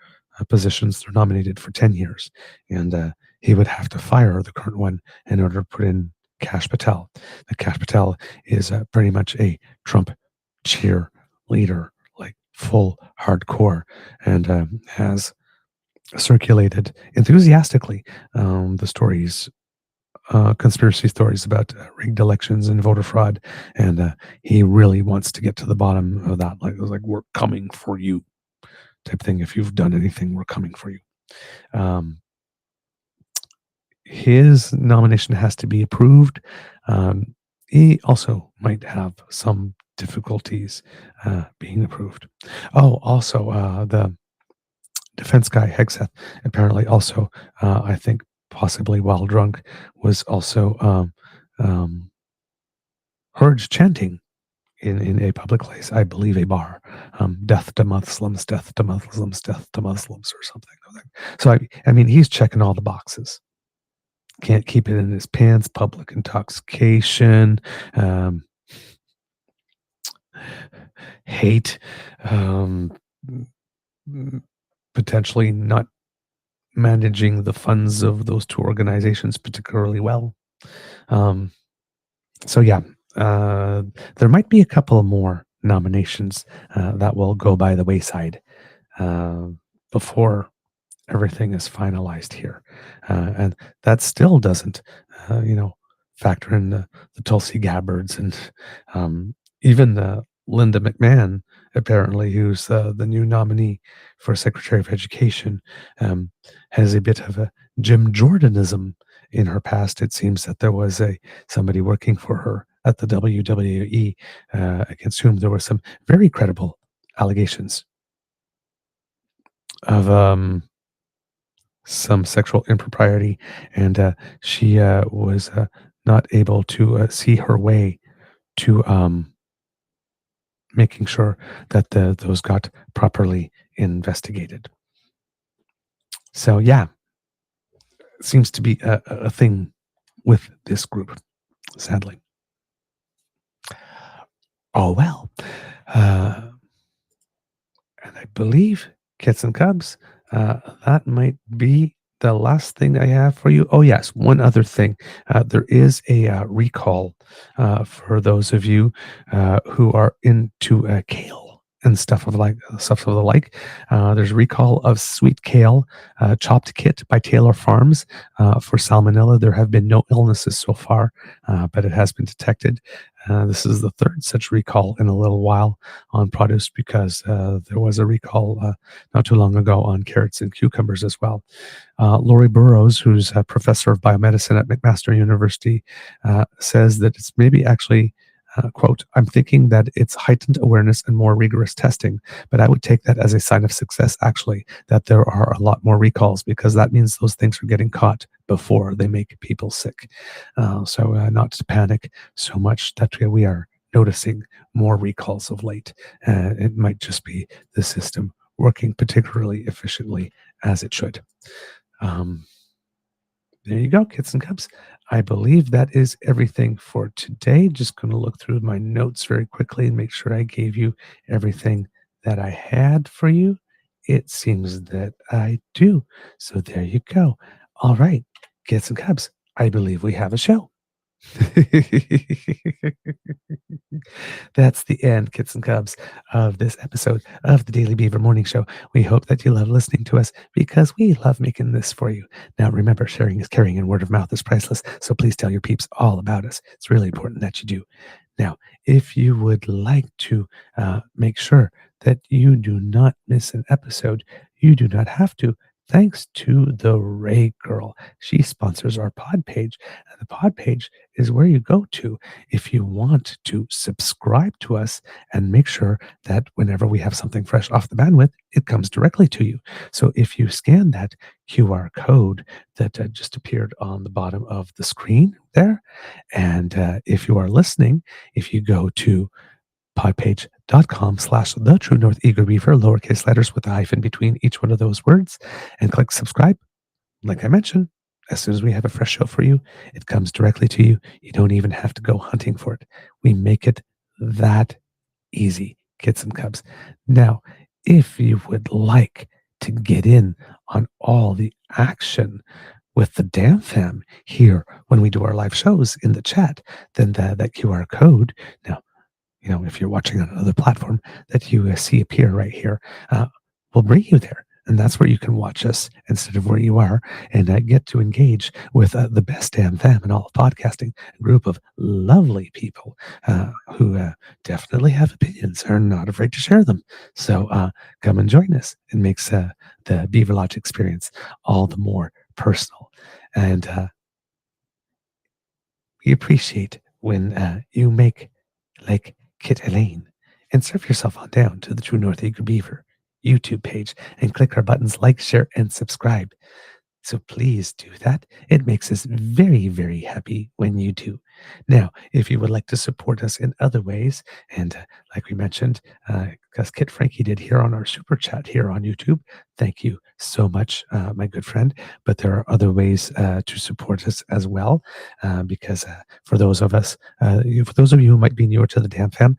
positions. They're nominated for 10 years, and he would have to fire the current one in order to put in Kash Patel. The Kash Patel is pretty much a Trump cheerleader, like full hardcore, and has circulated enthusiastically the stories, conspiracy stories about rigged elections and voter fraud, and he really wants to get to the bottom of that. Like it was like, "We're coming for you," type thing. If you've done anything, we're coming for you. Um, his nomination has to be approved. He also might have some difficulties being approved. Oh, also the defense guy Hegseth apparently also, I think possibly while drunk, was also heard chanting in a public place, I believe a bar, "Death to Muslims, death to Muslims, death to Muslims," or something. So I mean, he's checking all the boxes. Can't keep it in his pants. Public intoxication. hate, um, m- potentially not managing the funds of those two organizations particularly well. Um, so yeah, uh, there might be a couple more nominations that will go by the wayside uh, before everything is finalized here. And that still doesn't, factor in the Tulsi Gabbards and even Linda McMahon, apparently, who's the new nominee for Secretary of Education, um, has a bit of a Jim Jordanism in her past. It seems that there was somebody working for her at the WWE against whom there were some very credible allegations of some sexual impropriety, and she was not able to see her way to making sure that those got properly investigated. So yeah, seems to be a thing with this group, sadly. Oh well, uh, and I believe Kits and Cubs, that might be the last thing I have for you. Oh, yes, one other thing. There is a recall for those of you who are into kale and stuff of the like. There's a recall of sweet kale chopped kit by Taylor Farms for salmonella. There have been no illnesses so far, but it has been detected. This is the third such recall in a little while on produce because there was a recall not too long ago on carrots and cucumbers as well. Lori Burrows, who's a professor of biomedicine at McMaster University, says that it's maybe actually, quote, I'm thinking that it's heightened awareness and more rigorous testing, but I would take that as a sign of success, actually, that there are a lot more recalls because that means those things are getting caught before they make people sick. So not to panic so much that we are noticing more recalls of late. It might just be the system working particularly efficiently as it should. Um, there you go, kits and cubs. I believe that is everything for today. Just going to look through my notes very quickly and make sure I gave you everything that I had for you. It seems that I do. So there you go. All right, kits and cubs. I believe we have a show. That's the end, kits and cubs, of this episode of the Daily Beaver Morning Show. We hope that you love listening to us because we love making this for you. Now, remember, sharing is caring and word of mouth is priceless. So please tell your peeps all about us. It's really important that you do. Now, if you would like to make sure that you do not miss an episode, you do not have to. Thanks to the Ray Girl. She sponsors our pod page, and the pod page is where you go to if you want to subscribe to us and make sure that whenever we have something fresh off the bandwidth, it comes directly to you. So if you scan that QR code that just appeared on the bottom of the screen there, and if you are listening, if you go to podpage.com/the true north eager beaver, lowercase letters with a hyphen between each one of those words, and click subscribe. Like I mentioned, as soon as we have a fresh show for you, it comes directly to you. You don't even have to go hunting for it. We make it that easy, kits and cubs. Now, if you would like to get in on all the action with the Damn Fam here when we do our live shows in the chat, then that QR code. Now, if you're watching on another platform that you see appear right here, will bring you there. And that's where you can watch us instead of where you are and get to engage with the best damn fam in all of podcasting, a group of lovely people who definitely have opinions, are not afraid to share them. So come and join us. It makes the Beaver Lodge experience all the more personal. And we appreciate when you make like Kit Elaine and serve yourself on down to the True North Eager Beaver YouTube page and click our buttons like, share, and subscribe. So please do that. It makes us very, very happy when you do. Now, if you would like to support us in other ways, and like we mentioned, because Kit Frankie did here on our super chat here on YouTube, thank you so much, my good friend. But there are other ways to support us as well, because for those of you who might be newer to the Damn Fam,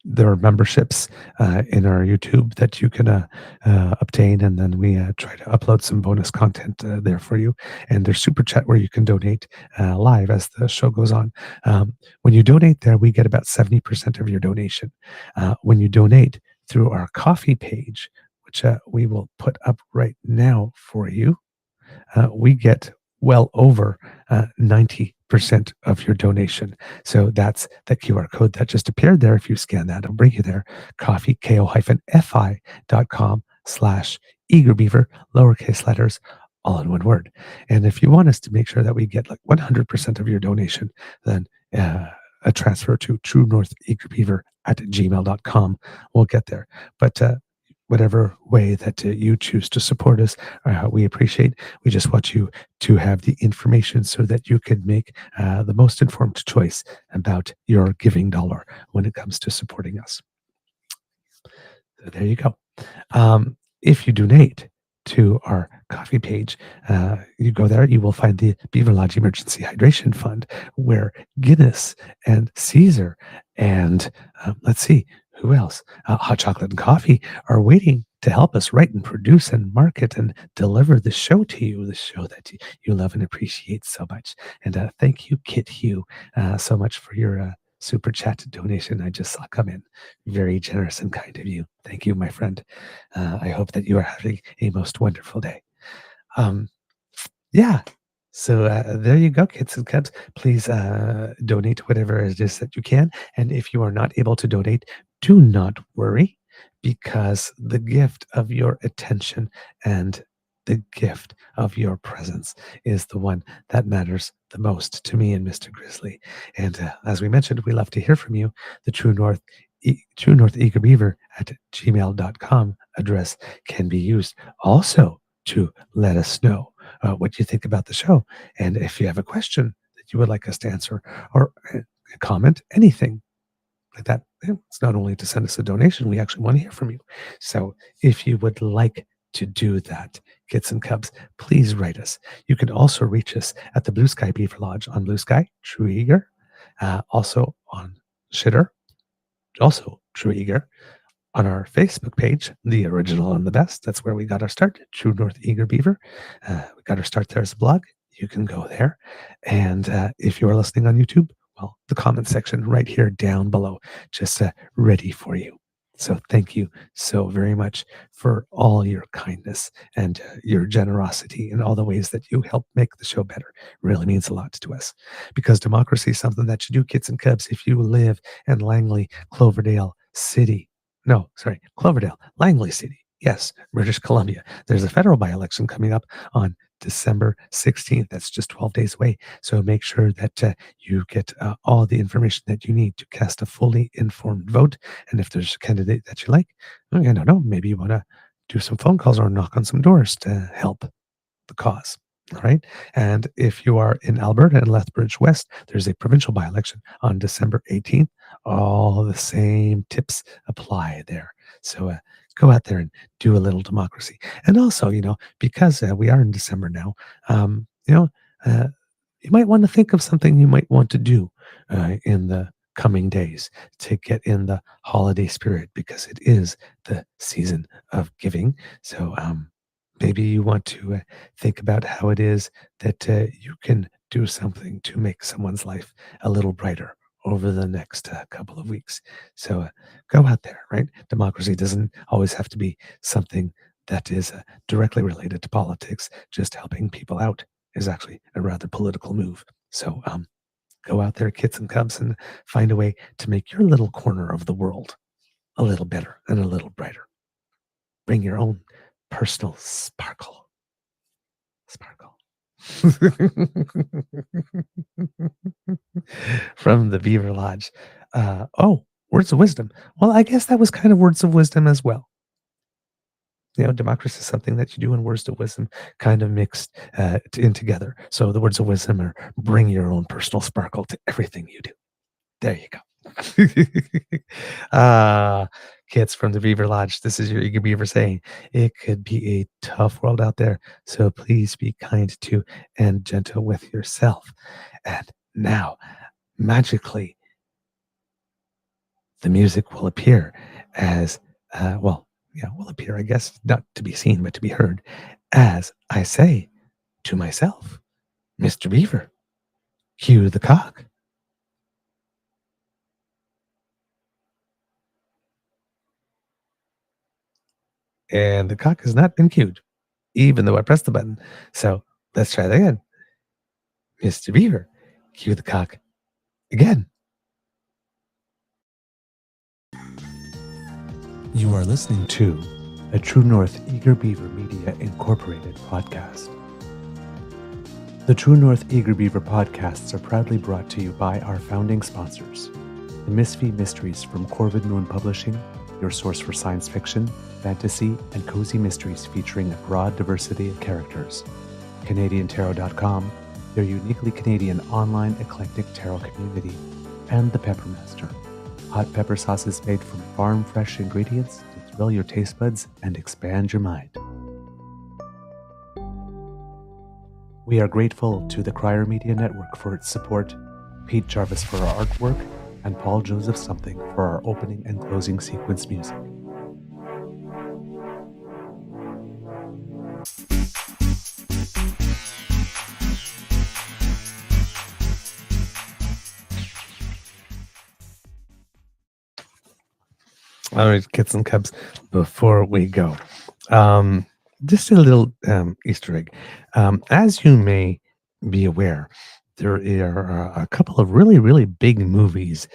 There are memberships in our YouTube that you can obtain, and then we try to upload some bonus content there for you. And there's super chat where you can donate live as the show goes on. When you donate there, we get about 70% of your donation. When you donate through our coffee page, which we will put up right now for you, we get well over 90% of your donation. So that's the QR code that just appeared there. If you scan that, it'll bring you there. Coffee, ko-fi.com/eagerbeaver, lowercase letters, all in one word. And if you want us to make sure that we get like 100% of your donation, then a transfer to True North Eagerbeaver at gmail.com will get there. But whatever way that you choose to support us, we appreciate. We just want you to have the information so that you can make the most informed choice about your giving dollar when it comes to supporting us. So there you go. If you donate to our coffee page, you go there, you will find the Beaver Lodge Emergency Hydration Fund, where Guinness and Caesar and let's see, who else? Hot Chocolate and Coffee are waiting to help us write and produce and market and deliver the show to you, the show that you love and appreciate so much. And thank you, Kit Hugh, so much for your super chat donation I just saw come in. Very generous and kind of you. Thank you, my friend. I hope that you are having a most wonderful day. Um, yeah. So there you go, kids and cubs. Please donate whatever it is that you can. And if you are not able to donate, do not worry, because the gift of your attention and the gift of your presence is the one that matters the most to me and Mr. Grizzly. And as we mentioned, we love to hear from you. The True North Eager Beaver at gmail.com address can be used also to let us know what you think about the show. And if you have a question that you would like us to answer, or a comment, anything like that, it's not only to send us a donation, we actually want to hear from you. So if you would like to do that, Kits and Cubs, please write us. You can also reach us at the Blue Sky Beaver Lodge on Blue Sky, True Eager, also on Shitter, also True Eager, on our Facebook page, The Original and the Best. That's where we got our start, True North Eager Beaver. We got our start there as a blog. You can go there. And if you're listening on YouTube, well, the comment section right here down below, just ready for you. So thank you so very much for all your kindness and your generosity and all the ways that you help make the show better. It really means a lot to us, because democracy is something that you do, kids and cubs. If you live in Langley, Cloverdale City, no, sorry, Cloverdale, Langley City, yes, British Columbia. There's a federal by-election coming up on December 16th. That's just 12 days away. So make sure that you get all the information that you need to cast a fully informed vote. And if there's a candidate that you like, I don't know, maybe you want to do some phone calls or knock on some doors to help the cause. All right. And if you are in Alberta and Lethbridge West, there's a provincial by-election on December 18th. All the same tips apply there. So go out there and do a little democracy. And also, because we are in December now, you might want to think of something you might want to do in the coming days to get in the holiday spirit, because it is the season of giving. So maybe you want to think about how it is that you can do something to make someone's life a little brighter over the next couple of weeks. So go out there, right? Democracy doesn't always have to be something that is directly related to politics. Just helping people out is actually a rather political move. So go out there, kids and cubs, and find a way to make your little corner of the world a little better and a little brighter. Bring your own personal sparkle. Sparkle. From the Beaver Lodge. Words of wisdom. Well, I guess that was kind of words of wisdom as well. Democracy is something that you do, and words of wisdom kind of mixed in together. So the words of wisdom are bring your own personal sparkle to everything you do. There you go. Kids from the Beaver Lodge, this is your Eager Beaver saying, it could be a tough world out there, so please be kind to and gentle with yourself. And now, magically, the music will appear as, well, yeah, will appear, I guess, not to be seen, but to be heard, as I say to myself, Mr. Beaver, cue the cock. And the cock has not been cued, even though I pressed the button. So let's try that again. Mr. Beaver, cue the cock again. You are listening to a True North Eager Beaver Media Incorporated podcast. The True North Eager Beaver podcasts are proudly brought to you by our founding sponsors, the Misfit Mysteries from Corvid Moon Publishing, your source for science fiction, fantasy, and cozy mysteries featuring a broad diversity of characters. CanadianTarot.com, their uniquely Canadian online eclectic tarot community, and the Peppermaster, hot pepper sauces made from farm-fresh ingredients to thrill your taste buds and expand your mind. We are grateful to the Crier Media Network for its support, Pete Jarvis for our artwork, and Paul Joseph Something for our opening and closing sequence music. All right, kids and cubs, before we go, just a little Easter egg. As you may be aware, there are a couple of really, really big movies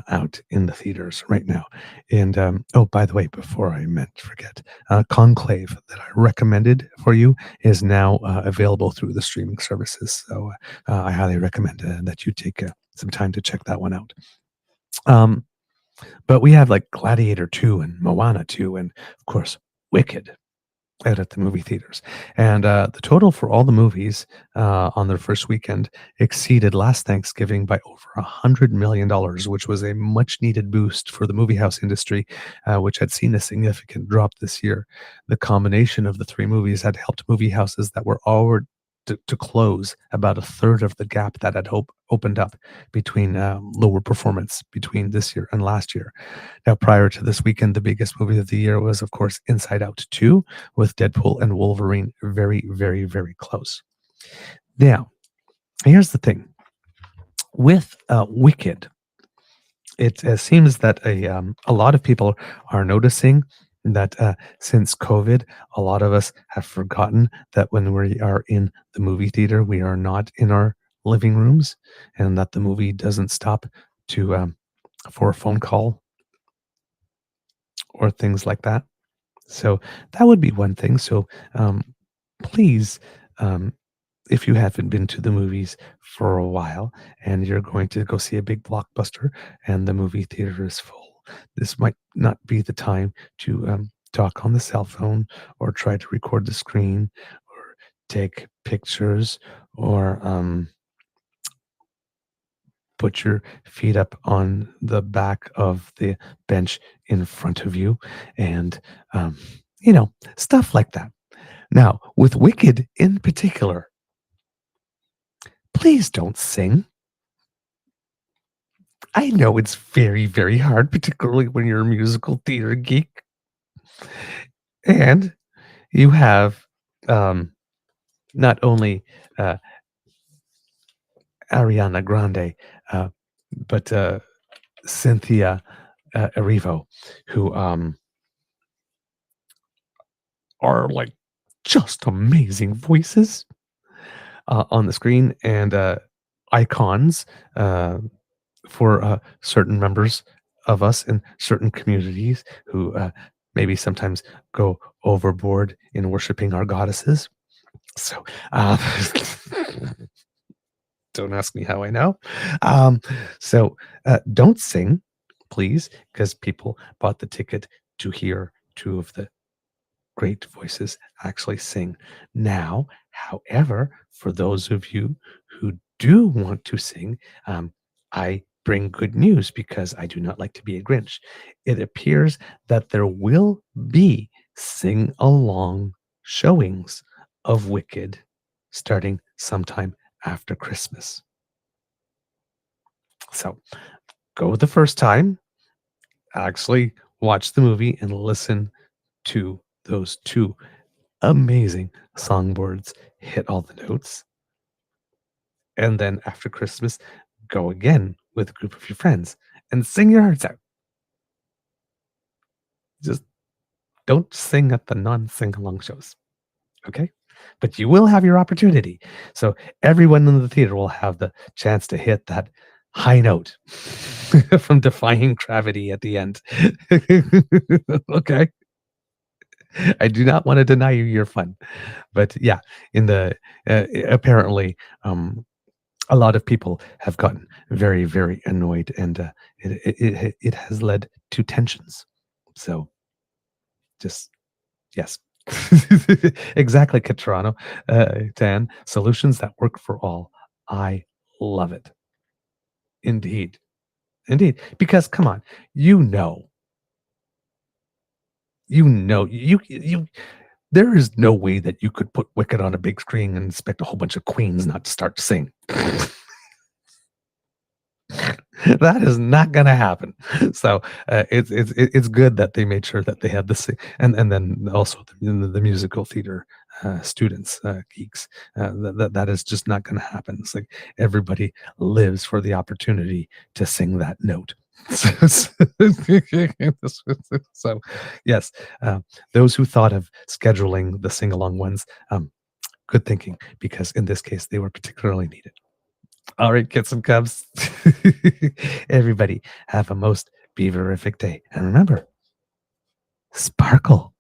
out in the theaters right now. And oh, by the way, before I meant to forget, Conclave that I recommended for you is now available through the streaming services. So I highly recommend that you take some time to check that one out. But we have like Gladiator 2 and Moana 2, and of course, Wicked out at the movie theaters. And the total for all the movies on their first weekend exceeded last Thanksgiving by over $100 million, which was a much needed boost for the movie house industry, which had seen a significant drop this year. The combination of the three movies had helped movie houses that were already to close about a third of the gap that had opened up between lower performance between this year and last year. Now, prior to this weekend, the biggest movie of the year was, of course, Inside Out 2, with Deadpool and Wolverine very, very, very close. Now, here's the thing. With Wicked, it seems that a lot of people are noticing that since COVID, a lot of us have forgotten that when we are in the movie theater, we are not in our living rooms, and that the movie doesn't stop to for a phone call or things like that. So that would be one thing. So please, um, if you haven't been to the movies for a while and you're going to go see a big blockbuster and the movie theater is full, this might not be the time to talk on the cell phone or try to record the screen or take pictures or put your feet up on the back of the bench in front of you and, stuff like that. Now, with Wicked in particular, please don't sing. I know it's very, very hard, particularly when you're a musical theater geek. And you have not only uh, Ariana Grande, uh, but Cynthia Erivo, who are like just amazing voices on the screen and icons for certain members of us in certain communities who maybe sometimes go overboard in worshiping our goddesses. So don't ask me how I know. Um, so don't sing, please, because people bought the ticket to hear two of the great voices actually sing. Now, however, for those of you who do want to sing, I bring good news because I do not like to be a Grinch. It appears that there will be sing along showings of Wicked starting sometime after Christmas. So go the first time Actually watch the movie and listen to those two amazing songbirds hit all the notes. And then after Christmas, go again with a group of your friends and sing your hearts out. Just don't sing at the non-sing along shows. Okay? But you will have your opportunity. So everyone in the theater will have the chance to hit that high note from defying gravity at the end. Okay? I do not want to deny you your fun. But yeah, in the apparently a lot of people have gotten very, very annoyed, and it has led to tensions. So just yes. Exactly, Catrano. Dan, solutions that work for all. I love it. Indeed. Indeed. Because come on, you know, you there is no way that you could put Wicked on a big screen and expect a whole bunch of queens not to start to sing. That is not gonna happen. So, it's good that they made sure that they had this, and then also the musical theater, students, geeks, that is just not gonna happen. It's like everybody lives for the opportunity to sing that note. So, yes, those who thought of scheduling the sing-along ones, good thinking, because in this case, they were particularly needed. All right, get some Cubs. Everybody have a most beaverific day. And remember, sparkle.